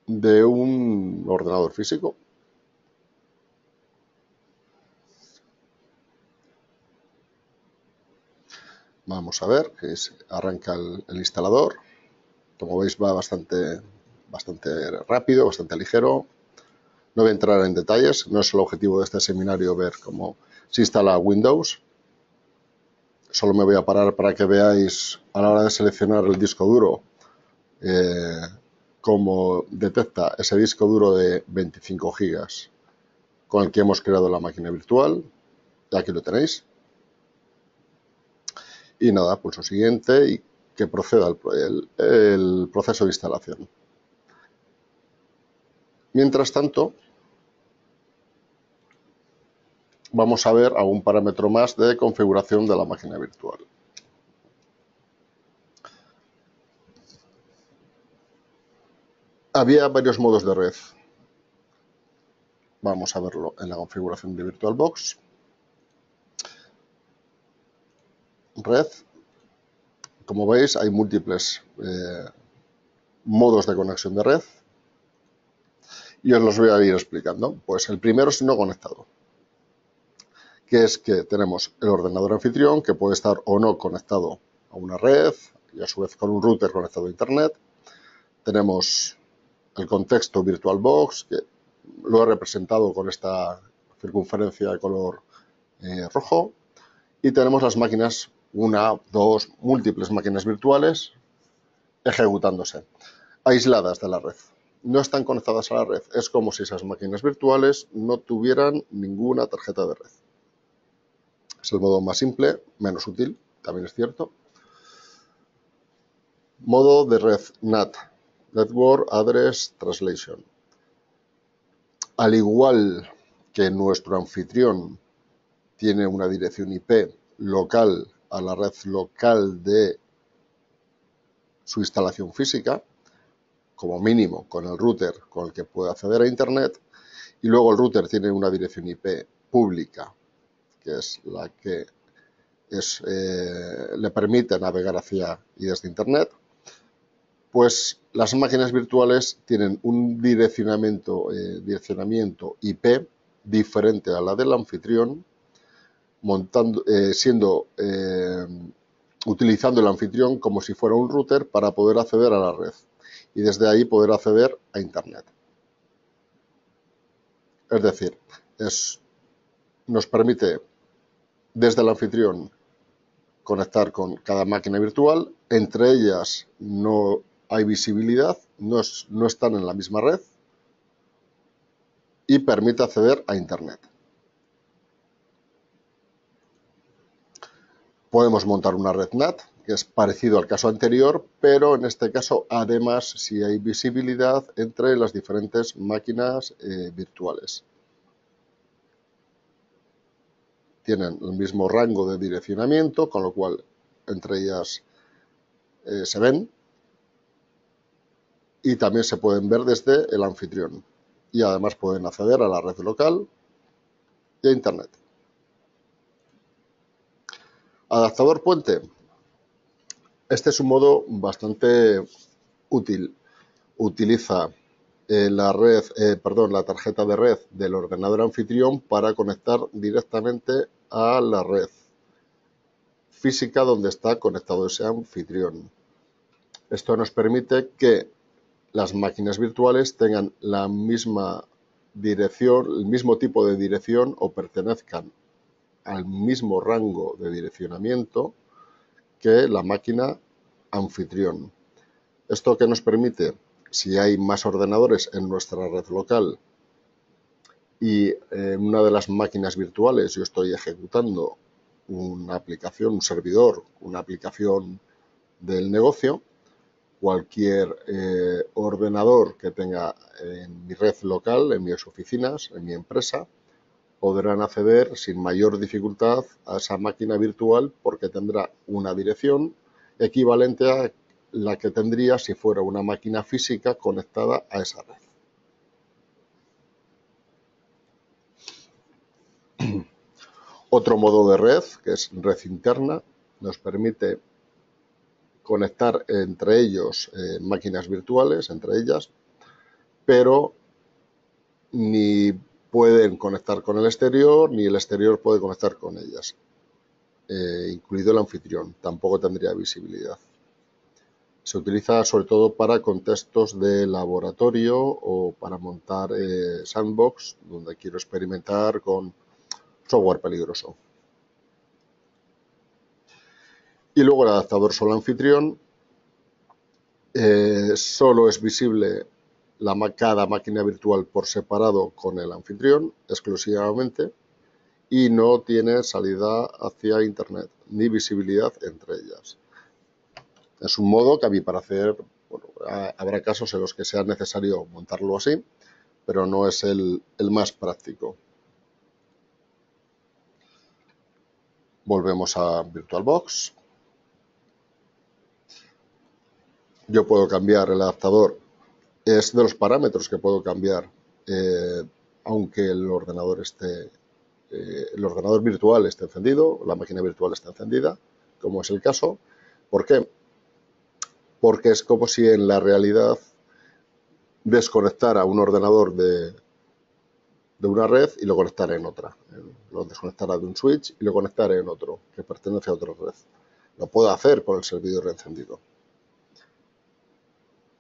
de un ordenador físico. Vamos a ver que arranca el instalador. Como veis va bastante rápido, bastante ligero. No voy a entrar en detalles, no es el objetivo de este seminario ver cómo se instala Windows. Solo me voy a parar para que veáis a la hora de seleccionar el disco duro cómo detecta ese disco duro de 25 gigas con el que hemos creado la máquina virtual. Aquí lo tenéis. Y nada, pulso siguiente y que proceda el proceso de instalación. Mientras tanto, vamos a ver algún parámetro más de configuración de la máquina virtual. Había varios modos de red. Vamos a verlo en la configuración de VirtualBox. Red. Como veis, hay múltiples modos de conexión de red. Y os los voy a ir explicando. Pues el primero es no conectado, que es que tenemos el ordenador anfitrión, que puede estar o no conectado a una red, y a su vez con un router conectado a Internet. Tenemos el contexto VirtualBox, que lo he representado con esta circunferencia de color rojo. Y tenemos las máquinas, una, dos, múltiples máquinas virtuales ejecutándose, aisladas de la red. No están conectadas a la red. Es como si esas máquinas virtuales no tuvieran ninguna tarjeta de red. Es el modo más simple, menos útil, también es cierto. Modo de red NAT, Network Address Translation. Al igual que nuestro anfitrión tiene una dirección IP local a la red local de su instalación física, como mínimo con el router con el que puede acceder a Internet, y luego el router tiene una dirección IP pública, que es la que le permite navegar hacia y desde Internet, pues las máquinas virtuales tienen un direccionamiento IP diferente a la del anfitrión, utilizando el anfitrión como si fuera un router para poder acceder a la red y desde ahí poder acceder a Internet. Es decir, nos permite desde el anfitrión conectar con cada máquina virtual, entre ellas no hay visibilidad, no están en la misma red y permite acceder a Internet. Podemos montar una red NAT, que es parecido al caso anterior, pero en este caso además sí hay visibilidad entre las diferentes máquinas virtuales. Tienen el mismo rango de direccionamiento, con lo cual entre ellas se ven y también se pueden ver desde el anfitrión. Y además pueden acceder a la red local y a Internet. Adaptador puente. Este es un modo bastante útil. Utiliza la tarjeta de red del ordenador anfitrión para conectar directamente a la red física donde está conectado ese anfitrión. Esto nos permite que las máquinas virtuales tengan la misma dirección, el mismo tipo de dirección o pertenezcan al mismo rango de direccionamiento que la máquina anfitrión. ¿Esto qué nos permite? Si hay más ordenadores en nuestra red local y en una de las máquinas virtuales yo estoy ejecutando una aplicación, un servidor, una aplicación del negocio, cualquier ordenador que tenga en mi red local, en mis oficinas, en mi empresa, podrán acceder sin mayor dificultad a esa máquina virtual porque tendrá una dirección equivalente a la que tendría si fuera una máquina física conectada a esa red. Otro modo de red, que es red interna, nos permite conectar entre ellos máquinas virtuales, entre ellas, pero ni pueden conectar con el exterior, ni el exterior puede conectar con ellas, incluido el anfitrión, tampoco tendría visibilidad. Se utiliza sobre todo para contextos de laboratorio o para montar sandbox, donde quiero experimentar con software peligroso. Y luego el adaptador solo anfitrión, solo es visible cada máquina virtual por separado con el anfitrión exclusivamente y no tiene salida hacia Internet ni visibilidad entre ellas. Es un modo que a mí parecer, habrá casos en los que sea necesario montarlo así, pero no es el más práctico. Volvemos a VirtualBox. Yo puedo cambiar el adaptador. Es de los parámetros que puedo cambiar, aunque el ordenador virtual esté encendido, la máquina virtual esté encendida, como es el caso. ¿Por qué? Porque es como si en la realidad desconectara un ordenador de una red y lo conectara en otra. Lo desconectara de un switch y lo conectara en otro, que pertenece a otra red. Lo puedo hacer con el servidor encendido.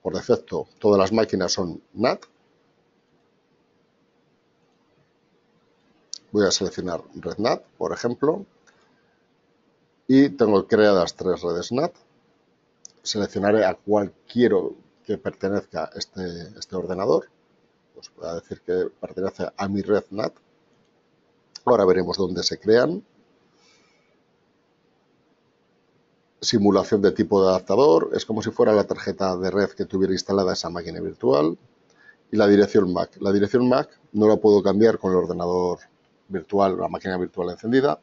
Por defecto, todas las máquinas son NAT. Voy a seleccionar red NAT, por ejemplo, y tengo creadas 3 redes NAT. Seleccionaré a cuál quiero que pertenezca este ordenador. Pues voy a decir que pertenece a mi red NAT. Ahora veremos dónde se crean. Simulación de tipo de adaptador. Es como si fuera la tarjeta de red que tuviera instalada esa máquina virtual. Y la dirección MAC. La dirección MAC no la puedo cambiar con el ordenador virtual, la máquina virtual encendida.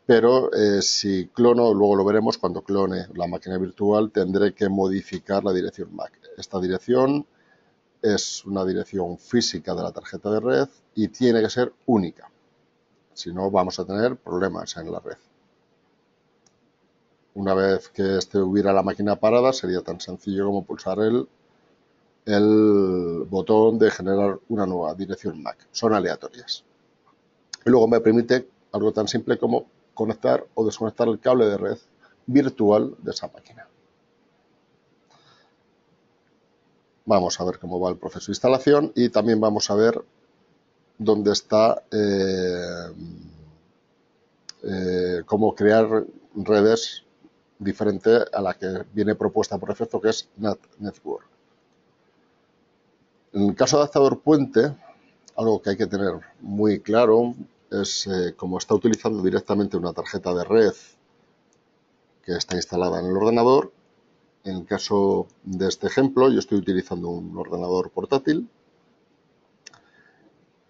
Pero si clono, luego lo veremos, cuando clone la máquina virtual tendré que modificar la dirección MAC. Esta dirección es una dirección física de la tarjeta de red y tiene que ser única. Si no, vamos a tener problemas en la red. Una vez que hubiera la máquina parada, sería tan sencillo como pulsar el botón de generar una nueva dirección MAC. Son aleatorias. Y luego me permite algo tan simple como conectar o desconectar el cable de red virtual de esa máquina. Vamos a ver cómo va el proceso de instalación y también vamos a ver dónde está cómo crear redes diferente a la que viene propuesta por defecto, que es NAT Network. En el caso de adaptador puente, algo que hay que tener muy claro es como está utilizando directamente una tarjeta de red que está instalada en el ordenador. En el caso de este ejemplo, yo estoy utilizando un ordenador portátil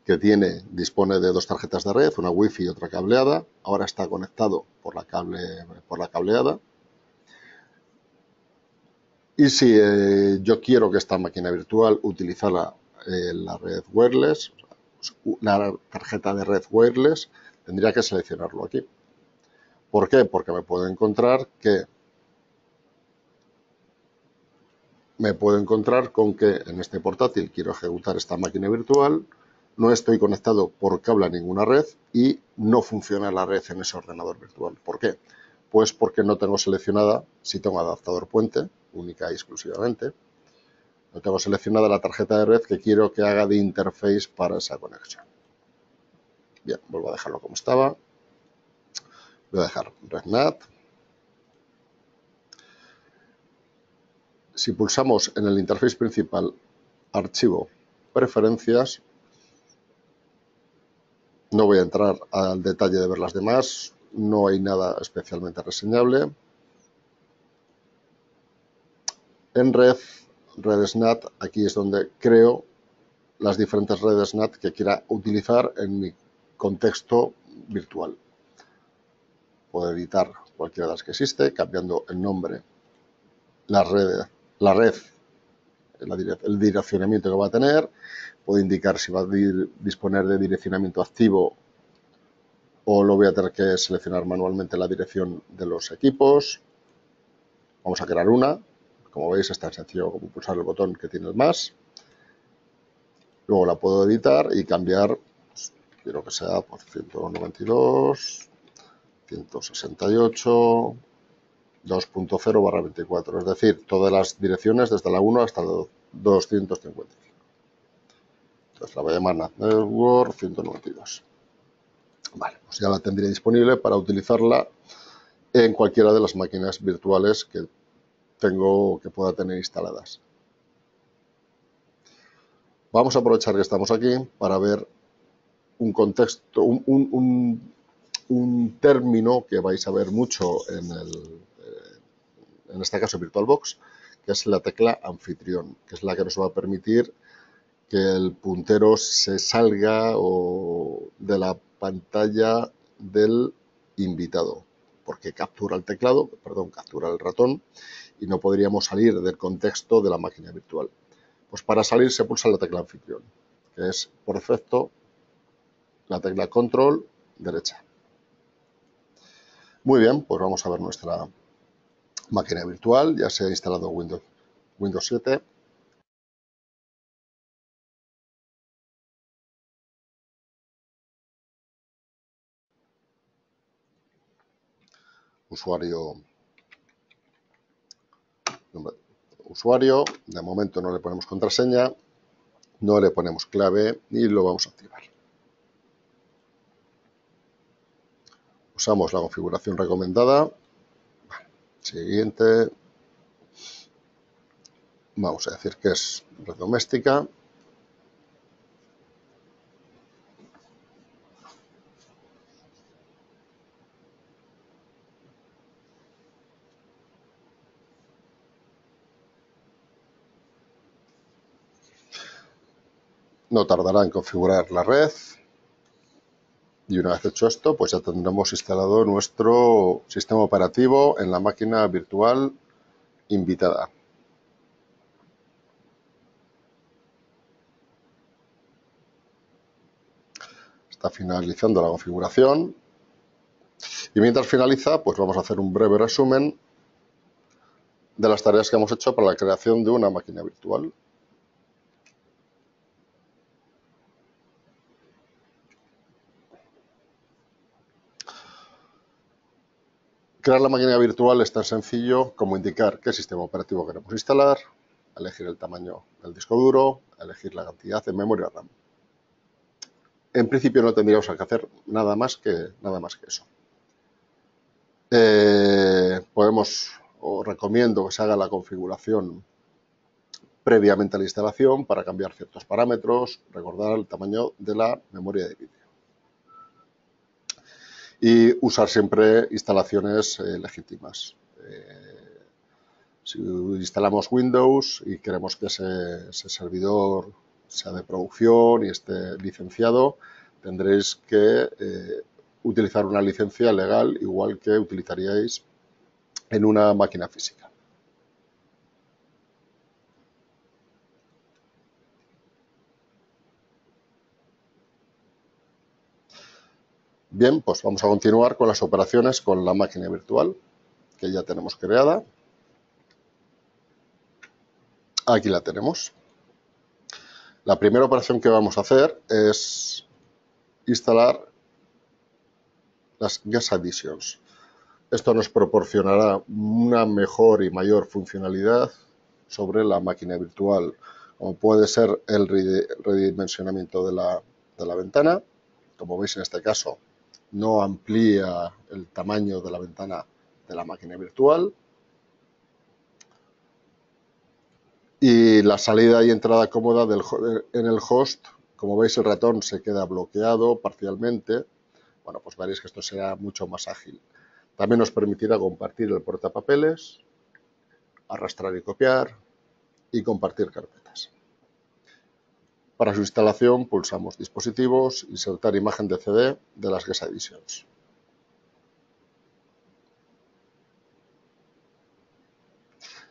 que dispone de 2 tarjetas de red, una Wi-Fi y otra cableada. Ahora está conectado por la cableada. Y si yo quiero que esta máquina virtual utilizara la red wireless, la tarjeta de red wireless, tendría que seleccionarlo aquí. ¿Por qué? Porque me puedo encontrar con que en este portátil quiero ejecutar esta máquina virtual, no estoy conectado por cable a ninguna red y no funciona la red en ese ordenador virtual. ¿Por qué? Pues porque no tengo seleccionada, si tengo adaptador puente, única y exclusivamente, no tengo seleccionada la tarjeta de red que quiero que haga de interface para esa conexión. Bien, vuelvo a dejarlo como estaba. Voy a dejar RedNAT. Si pulsamos en el interface principal, archivo, preferencias, no voy a entrar al detalle de ver las demás, no hay nada especialmente reseñable. En redes NAT, aquí es donde creo las diferentes redes NAT que quiera utilizar en mi contexto virtual. Puedo editar cualquiera de las que existe, cambiando el nombre, el direccionamiento que va a tener. Puedo indicar si va a disponer de direccionamiento activo o lo voy a tener que seleccionar manualmente la dirección de los equipos. Vamos a crear una. Como veis, es tan sencillo como pulsar el botón que tiene el más. Luego la puedo editar y cambiar, pues, quiero que sea por 192, 168, 2.0/24, es decir, todas las direcciones desde la 1 hasta la 255. Entonces la voy a llamar Network 192. Vale, pues ya la tendría disponible para utilizarla en cualquiera de las máquinas virtuales que pueda tener instaladas. Vamos a aprovechar que estamos aquí para ver un contexto, un término que vais a ver mucho en este caso VirtualBox, que es la tecla anfitrión, que es la que nos va a permitir que el puntero se salga de la pantalla del invitado, porque captura el teclado, perdón, captura el ratón y no podríamos salir del contexto de la máquina virtual. Pues para salir se pulsa la tecla anfitrión, que es por defecto la tecla control derecha. Muy bien, pues vamos a ver nuestra máquina virtual. Ya se ha instalado Windows 7. Usuario, de momento no le ponemos contraseña, no le ponemos clave y lo vamos a activar. Usamos la configuración recomendada. Siguiente. Vamos a decir que es red doméstica. No tardará en configurar la red. Y una vez hecho esto, pues ya tendremos instalado nuestro sistema operativo en la máquina virtual invitada. Está finalizando la configuración. Y mientras finaliza, pues vamos a hacer un breve resumen de las tareas que hemos hecho para la creación de una máquina virtual. Crear la máquina virtual es tan sencillo como indicar qué sistema operativo queremos instalar, elegir el tamaño del disco duro, elegir la cantidad de memoria RAM. En principio no tendríamos que hacer nada más que eso. Os recomiendo que se haga la configuración previamente a la instalación para cambiar ciertos parámetros, recordar el tamaño de la memoria de vídeo. Y usar siempre instalaciones legítimas. Si instalamos Windows y queremos que ese servidor sea de producción y esté licenciado, tendréis que utilizar una licencia legal igual que utilizaríais en una máquina física. Bien, pues vamos a continuar con las operaciones con la máquina virtual que ya tenemos creada. Aquí la tenemos. La primera operación que vamos a hacer es instalar las Guest Additions. Esto nos proporcionará una mejor y mayor funcionalidad sobre la máquina virtual, como puede ser el redimensionamiento de la ventana. Como veis, en este caso no amplía el tamaño de la ventana de la máquina virtual. Y la salida y entrada cómoda en el host, como veis el ratón se queda bloqueado parcialmente. Bueno, pues veréis que esto será mucho más ágil. También nos permitirá compartir el portapapeles, arrastrar y copiar y compartir carpetas. Para su instalación pulsamos dispositivos, insertar imagen de CD de las Guest Additions.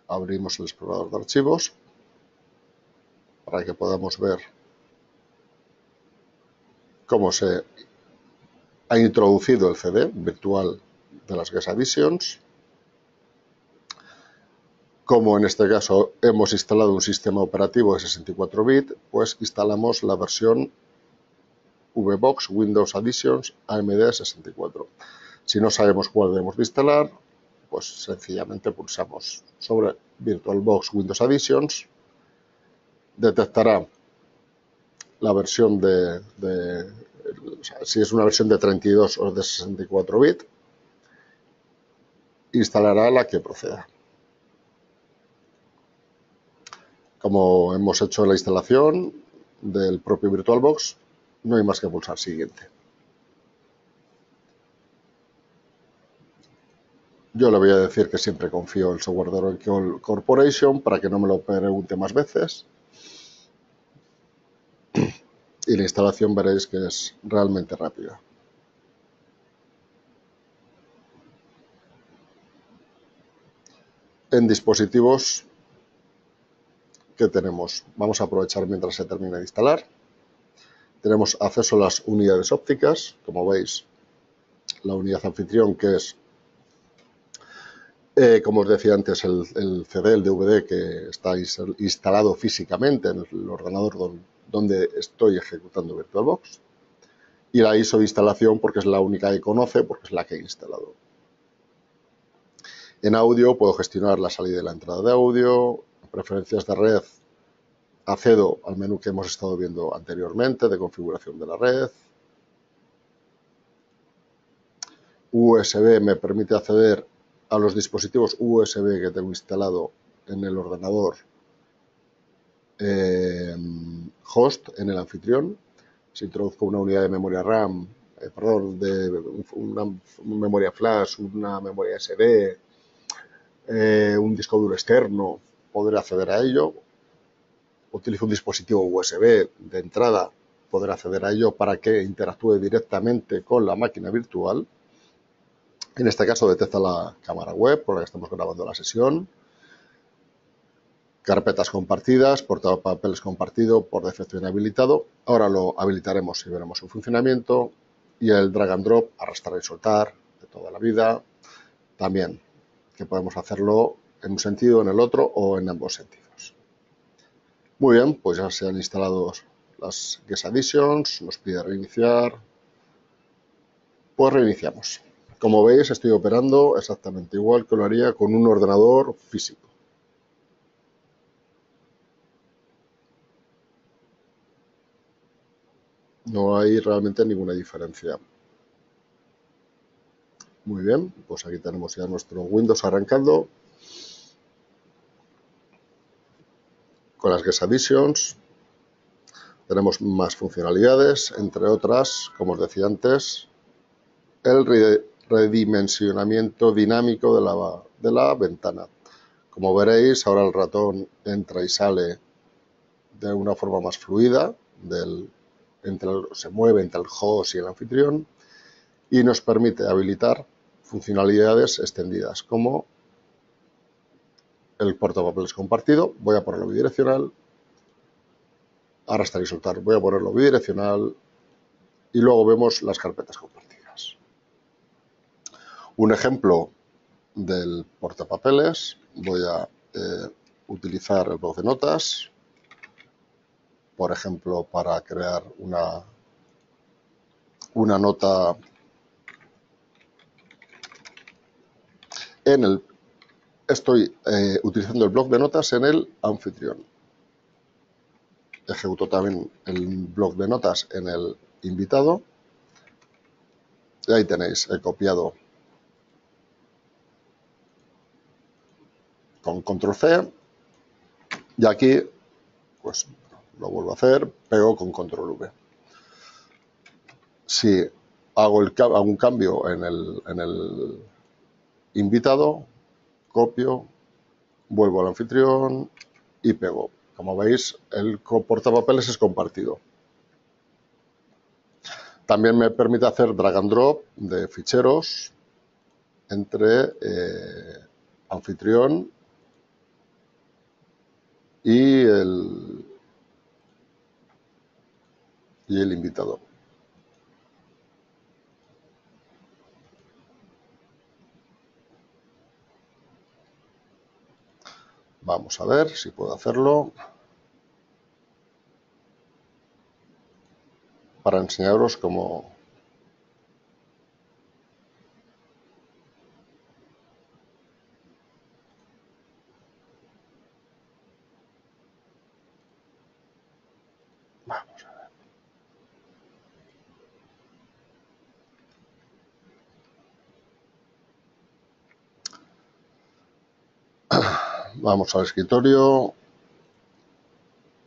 Abrimos el explorador de archivos para que podamos ver cómo se ha introducido el CD virtual de las Guest Additions. Como en este caso hemos instalado un sistema operativo de 64 bits, pues instalamos la versión VBox Windows Additions AMD 64. Si no sabemos cuál debemos de instalar, pues sencillamente pulsamos sobre VirtualBox Windows Additions, detectará la versión si es una versión de 32 o de 64 bits, instalará la que proceda. Como hemos hecho la instalación del propio VirtualBox, no hay más que pulsar siguiente. Yo le voy a decir que siempre confío en el software de Oracle Corporation para que no me lo pregunte más veces. Y la instalación veréis que es realmente rápida. En dispositivos que tenemos, vamos a aprovechar mientras se termina de instalar. Tenemos acceso a las unidades ópticas, como veis, la unidad anfitrión, que es, como os decía antes, el CD, el DVD que está instalado físicamente en el ordenador donde estoy ejecutando VirtualBox. Y la ISO de instalación, porque es la única que conoce, porque es la que he instalado. En audio puedo gestionar la salida y la entrada de audio. En preferencias de red accedo al menú que hemos estado viendo anteriormente de configuración de la red. USB me permite acceder a los dispositivos USB que tengo instalado en el ordenador host, en el anfitrión. Si introduzco una unidad de memoria RAM, de una memoria flash, una memoria SD, un disco duro externo, podré acceder a ello. Utilizo un dispositivo USB de entrada, podré acceder a ello para que interactúe directamente con la máquina virtual. En este caso detecta la cámara web por la que estamos grabando la sesión. Carpetas compartidas, portapapeles compartido, por defecto inhabilitado. Ahora lo habilitaremos y veremos su funcionamiento. Y el drag and drop, arrastrar y soltar, de toda la vida. También, que podemos hacerlo en un sentido, en el otro o en ambos sentidos. Muy bien, pues ya se han instalado las Guest Additions, nos pide reiniciar. Pues reiniciamos. Como veis, estoy operando exactamente igual que lo haría con un ordenador físico. No hay realmente ninguna diferencia. Muy bien, pues aquí tenemos ya nuestro Windows arrancando con las Guest Additions. Tenemos más funcionalidades, entre otras, como os decía antes, el redimensionamiento dinámico de la ventana. Como veréis, ahora el ratón entra y sale de una forma más fluida, se mueve entre el host y el anfitrión, y nos permite habilitar funcionalidades extendidas como el portapapeles compartido. Voy a ponerlo bidireccional, arrastrar y soltar, voy a ponerlo bidireccional, y luego vemos las carpetas compartidas. Un ejemplo del portapapeles, voy a utilizar el bloc de notas, por ejemplo, para crear una nota estoy utilizando el bloc de notas en el anfitrión. Ejecuto también el bloc de notas en el invitado. Y ahí tenéis, he copiado con control C. Y aquí, pues lo vuelvo a hacer, pego con control V. Si hago un cambio en el invitado, copio, vuelvo al anfitrión y pego. Como veis, el portapapeles es compartido. También me permite hacer drag and drop de ficheros entre anfitrión y el invitado. Vamos a ver si puedo hacerlo para enseñaros cómo. Vamos a ver. Vamos al escritorio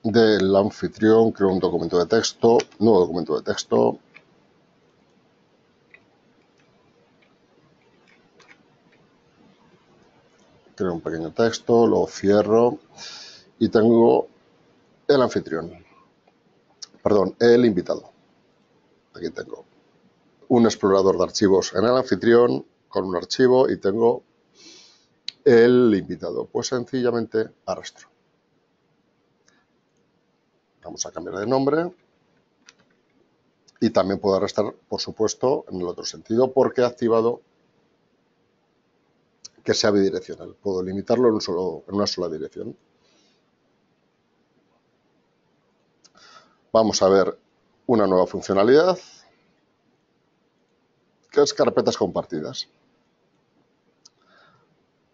del anfitrión, creo un documento de texto, nuevo documento de texto. Creo un pequeño texto, lo cierro y tengo el anfitrión. Perdón, el invitado. Aquí tengo un explorador de archivos en el anfitrión con un archivo y tengo el invitado? Pues sencillamente arrastro. Vamos a cambiar de nombre. Y también puedo arrastrar, por supuesto, en el otro sentido, porque he activado que sea bidireccional. Puedo limitarlo en una sola dirección. Vamos a ver una nueva funcionalidad, que es carpetas compartidas.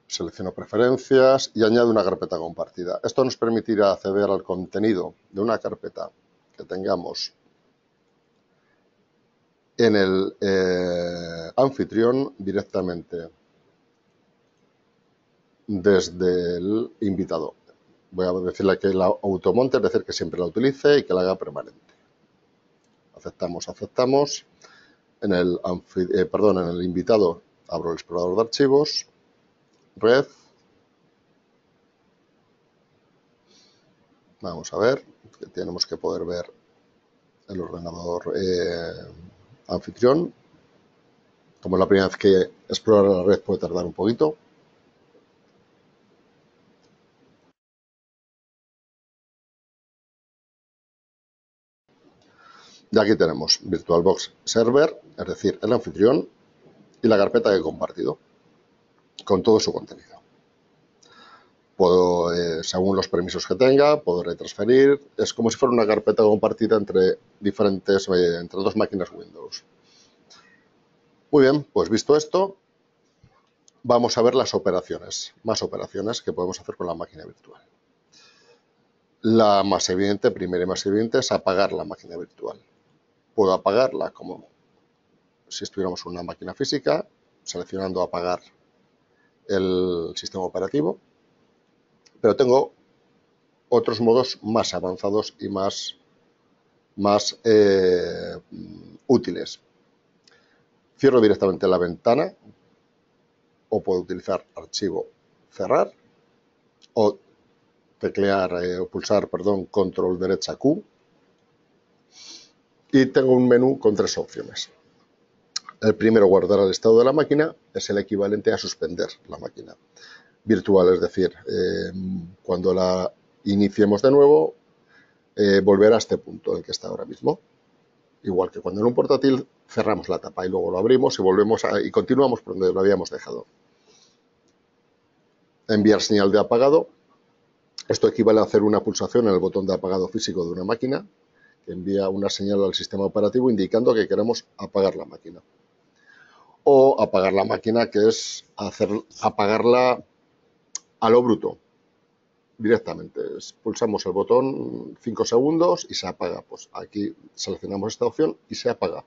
Selecciono preferencias y añado una carpeta compartida. Esto nos permitirá acceder al contenido de una carpeta que tengamos en el anfitrión directamente desde el invitado. Voy a decirle que la automonte, es decir, que siempre la utilice y que la haga permanente. Aceptamos, aceptamos. En el invitado abro el explorador de archivos, red. Vamos a ver, que tenemos que poder ver el ordenador anfitrión. Como es la primera vez que explorar la red puede tardar un poquito. Y aquí tenemos VirtualBox Server, es decir, el anfitrión y la carpeta que he compartido con todo su contenido. Puedo, según los permisos que tenga, podré transferir. Es como si fuera una carpeta compartida entre entre dos máquinas Windows. Muy bien, pues visto esto, vamos a ver las operaciones, más operaciones que podemos hacer con la máquina virtual. La más evidente, primera y más evidente, es apagar la máquina virtual. Puedo apagarla como si estuviéramos en una máquina física, seleccionando apagar el sistema operativo, pero tengo otros modos más avanzados y más útiles. Cierro directamente la ventana o puedo utilizar archivo cerrar o teclear o pulsar, control derecha Q y tengo un menú con tres opciones. El primero, guardar el estado de la máquina, es el equivalente a suspender la máquina virtual, es decir, cuando la iniciemos de nuevo, volver a este punto en el que está ahora mismo. Igual que cuando en un portátil cerramos la tapa y luego lo abrimos y volvemos y continuamos por donde lo habíamos dejado. Enviar señal de apagado. Esto equivale a hacer una pulsación en el botón de apagado físico de una máquina que envía una señal al sistema operativo indicando que queremos apagar la máquina. O apagar la máquina, que es apagarla a lo bruto, directamente. Pulsamos el botón 5 segundos y se apaga. Pues aquí seleccionamos esta opción y se apaga,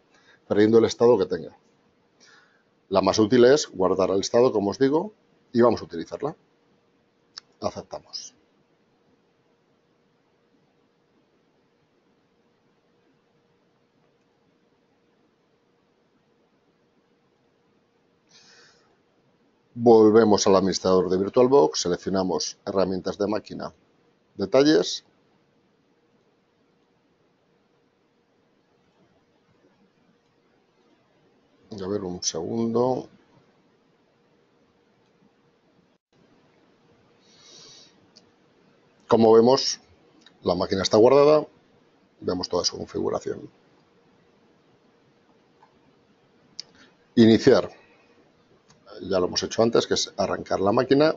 perdiendo el estado que tenga. La más útil es guardar el estado, como os digo, y vamos a utilizarla. Aceptamos. Volvemos al administrador de VirtualBox, seleccionamos herramientas de máquina, detalles. A ver, un segundo. Como vemos, la máquina está guardada. Vemos toda su configuración. Iniciar. Ya lo hemos hecho antes, que es arrancar la máquina,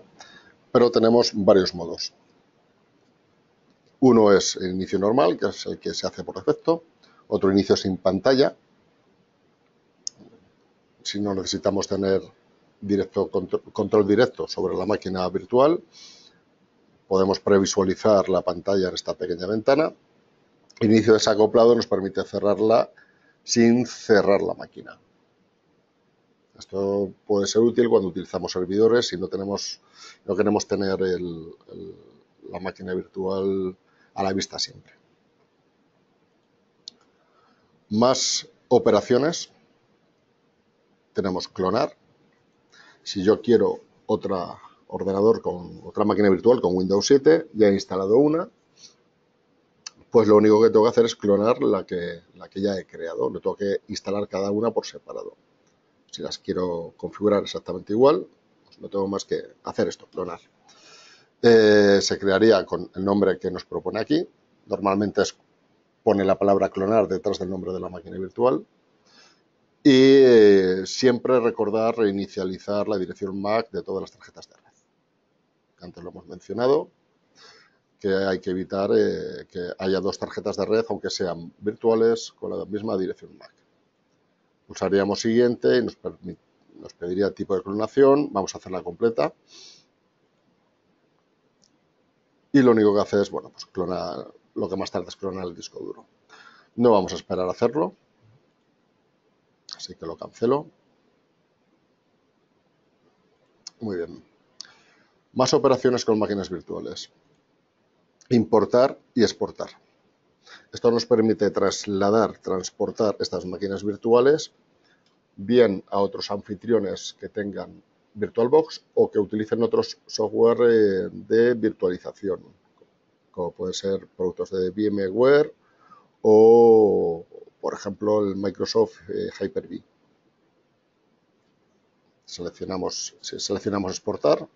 pero tenemos varios modos. Uno es el inicio normal, que es el que se hace por defecto. Otro, inicio sin pantalla. Si no necesitamos tener control directo sobre la máquina virtual, podemos previsualizar la pantalla en esta pequeña ventana. Inicio desacoplado nos permite cerrarla sin cerrar la máquina. Esto puede ser útil cuando utilizamos servidores y no queremos tener la máquina virtual a la vista siempre. Más operaciones. Tenemos clonar. Si yo quiero otro ordenador con otra máquina virtual con Windows 7, ya he instalado una, pues lo único que tengo que hacer es clonar la que ya he creado. No tengo que instalar cada una por separado. Si las quiero configurar exactamente igual, no tengo más que hacer esto, clonar. Se crearía con el nombre que nos propone aquí. Normalmente pone la palabra clonar detrás del nombre de la máquina virtual. Y siempre recordar reinicializar la dirección MAC de todas las tarjetas de red. Antes lo hemos mencionado, que hay que evitar que haya dos tarjetas de red, aunque sean virtuales, con la misma dirección MAC. Pulsaríamos siguiente y nos pediría tipo de clonación. Vamos a hacerla completa. Y lo único que hace es, bueno, pues clonar, lo que más tarde es clonar el disco duro. No vamos a esperar a hacerlo, así que lo cancelo. Muy bien. Más operaciones con máquinas virtuales. Importar y exportar. Esto nos permite transportar estas máquinas virtuales bien a otros anfitriones que tengan VirtualBox o que utilicen otros software de virtualización, como pueden ser productos de VMware o, por ejemplo, el Microsoft Hyper-V. Seleccionamos exportar,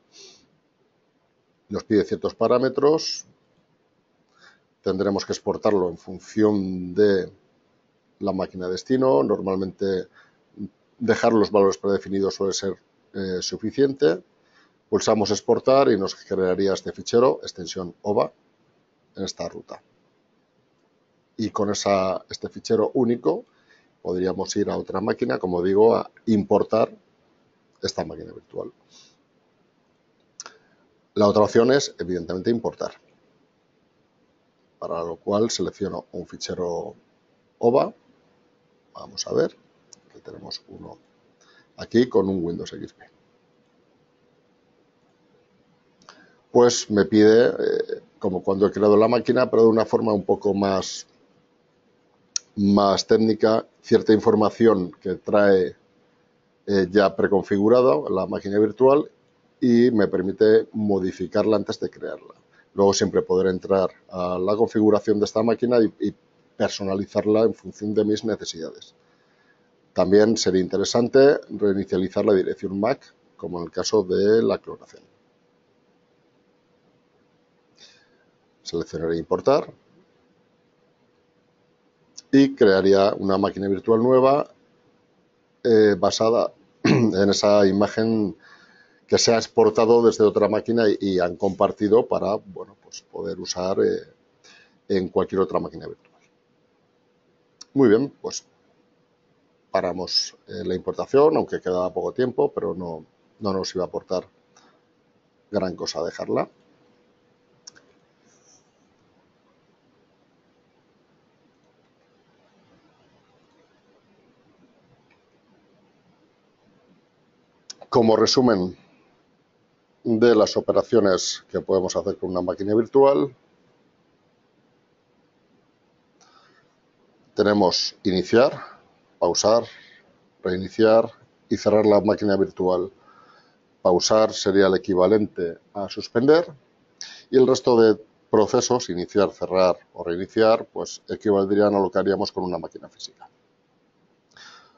nos pide ciertos parámetros, tendremos que exportarlo en función de la máquina destino. Normalmente dejar los valores predefinidos suele ser suficiente. Pulsamos exportar y nos generaría este fichero, extensión OVA, en esta ruta. Y con este fichero único podríamos ir a otra máquina, como digo, a importar esta máquina virtual. La otra opción es, evidentemente, importar. Para lo cual selecciono un fichero OVA. Vamos a ver, que tenemos uno aquí con un Windows XP. Pues me pide, como cuando he creado la máquina, pero de una forma un poco más técnica, cierta información que trae ya preconfigurada la máquina virtual y me permite modificarla antes de crearla. Luego siempre podré entrar a la configuración de esta máquina y personalizarla en función de mis necesidades. También sería interesante reinicializar la dirección MAC, como en el caso de la clonación. Seleccionaré importar y crearía una máquina virtual nueva basada en esa imagen que se ha exportado desde otra máquina y han compartido para, bueno, pues poder usar en cualquier otra máquina virtual. Muy bien, pues paramos la importación, aunque quedaba poco tiempo, pero no nos iba a aportar gran cosa dejarla. Como resumen de las operaciones que podemos hacer con una máquina virtual, tenemos iniciar, pausar, reiniciar y cerrar la máquina virtual. Pausar sería el equivalente a suspender y el resto de procesos, iniciar, cerrar o reiniciar, pues equivaldrían a lo que haríamos con una máquina física.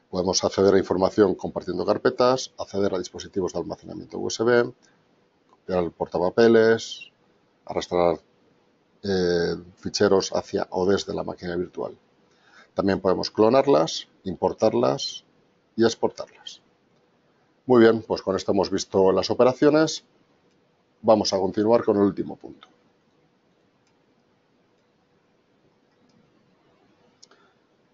Podemos acceder a información compartiendo carpetas, acceder a dispositivos de almacenamiento USB, copiar el portapapeles, arrastrar ficheros hacia o desde la máquina virtual. También podemos clonarlas, importarlas y exportarlas. Muy bien, pues con esto hemos visto las operaciones. Vamos a continuar con el último punto.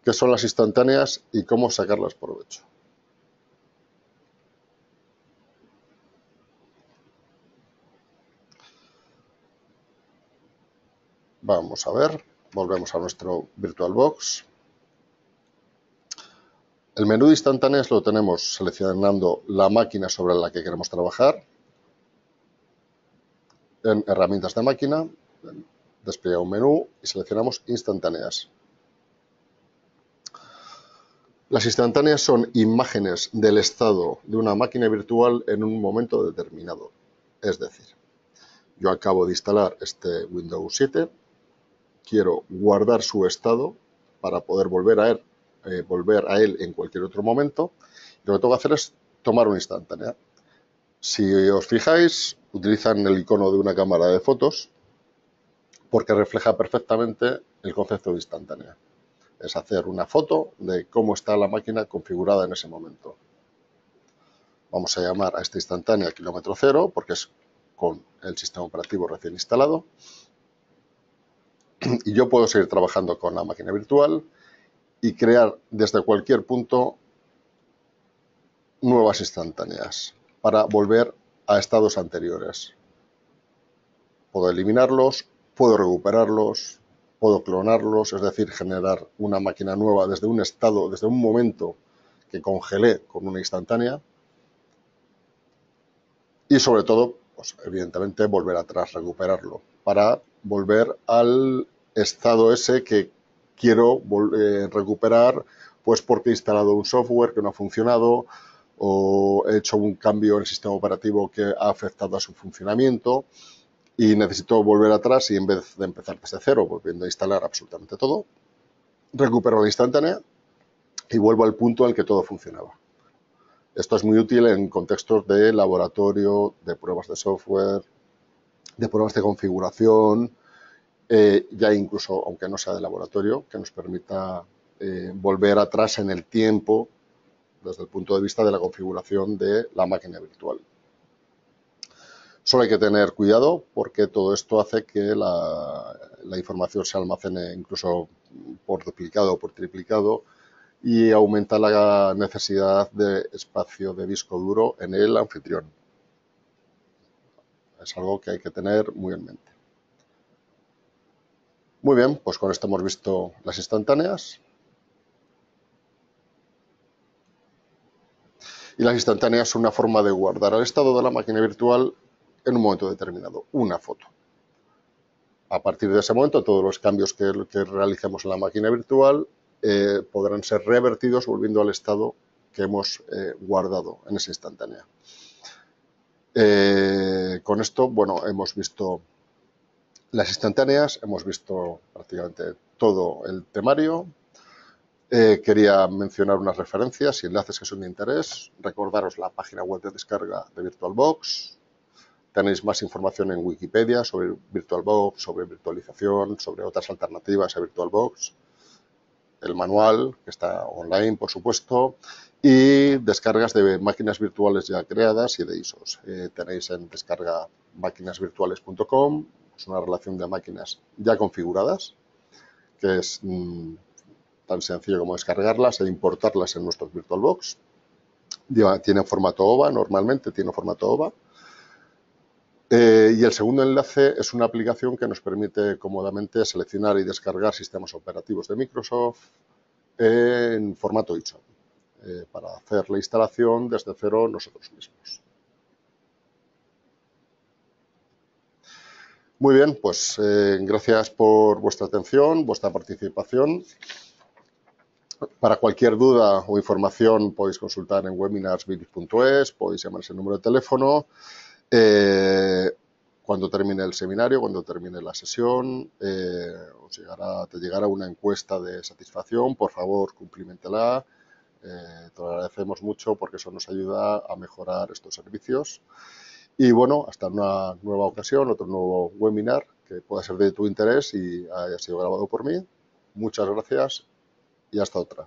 ¿Qué son las instantáneas y cómo sacarlas provecho? Vamos a ver, volvemos a nuestro VirtualBox. El menú de instantáneas lo tenemos seleccionando la máquina sobre la que queremos trabajar. En herramientas de máquina, despliega un menú y seleccionamos instantáneas. Las instantáneas son imágenes del estado de una máquina virtual en un momento determinado. Es decir, yo acabo de instalar este Windows 7, quiero guardar su estado para poder volver a él en cualquier otro momento. Lo que tengo que hacer es tomar una instantánea. Si os fijáis, utilizan el icono de una cámara de fotos porque refleja perfectamente el concepto de instantánea. Es hacer una foto de cómo está la máquina configurada en ese momento. Vamos a llamar a esta instantánea kilómetro cero porque es con el sistema operativo recién instalado. Y yo puedo seguir trabajando con la máquina virtual y crear desde cualquier punto nuevas instantáneas para volver a estados anteriores. Puedo eliminarlos, puedo recuperarlos, puedo clonarlos, es decir, generar una máquina nueva desde un estado, desde un momento que congelé con una instantánea. Y sobre todo, pues, evidentemente, volver atrás, recuperarlo, para volver al estado ese que quiero recuperar, pues porque he instalado un software que no ha funcionado o he hecho un cambio en el sistema operativo que ha afectado a su funcionamiento y necesito volver atrás y en vez de empezar desde cero, volviendo a instalar absolutamente todo, recupero la instantánea y vuelvo al punto en el que todo funcionaba. Esto es muy útil en contextos de laboratorio, de pruebas de software, de pruebas de configuración, ya incluso, aunque no sea de laboratorio, que nos permita volver atrás en el tiempo desde el punto de vista de la configuración de la máquina virtual. Solo hay que tener cuidado porque todo esto hace que la información se almacene incluso por duplicado o por triplicado y aumenta la necesidad de espacio de disco duro en el anfitrión. Es algo que hay que tener muy en mente. Muy bien, pues con esto hemos visto las instantáneas. Y las instantáneas son una forma de guardar el estado de la máquina virtual en un momento determinado, una foto. A partir de ese momento, todos los cambios que realicemos en la máquina virtual podrán ser revertidos volviendo al estado que hemos guardado en esa instantánea. Con esto, bueno, hemos visto las instantáneas, hemos visto prácticamente todo el temario. Quería mencionar unas referencias y enlaces que son de interés. Recordaros la página web de descarga de VirtualBox. Tenéis más información en Wikipedia sobre VirtualBox, sobre virtualización, sobre otras alternativas a VirtualBox. El manual, que está online, por supuesto, y descargas de máquinas virtuales ya creadas y de ISOs. Tenéis en descarga máquinasvirtuales.com, es una relación de máquinas ya configuradas, que es tan sencillo como descargarlas e importarlas en nuestros VirtualBox. Tiene formato OVA, normalmente tiene formato OVA. Y el segundo enlace es una aplicación que nos permite cómodamente seleccionar y descargar sistemas operativos de Microsoft en formato ISO para hacer la instalación desde cero nosotros mismos. Muy bien, pues gracias por vuestra atención, vuestra participación. Para cualquier duda o información podéis consultar en webinarsbilis.es, podéis llamar ese número de teléfono. Cuando termine el seminario, cuando termine la sesión, te llegará una encuesta de satisfacción. Por favor, cumplímentela. Te lo agradecemos mucho porque eso nos ayuda a mejorar estos servicios. Y bueno, hasta una nueva ocasión, otro nuevo webinar que pueda ser de tu interés y haya sido grabado por mí. Muchas gracias y hasta otra.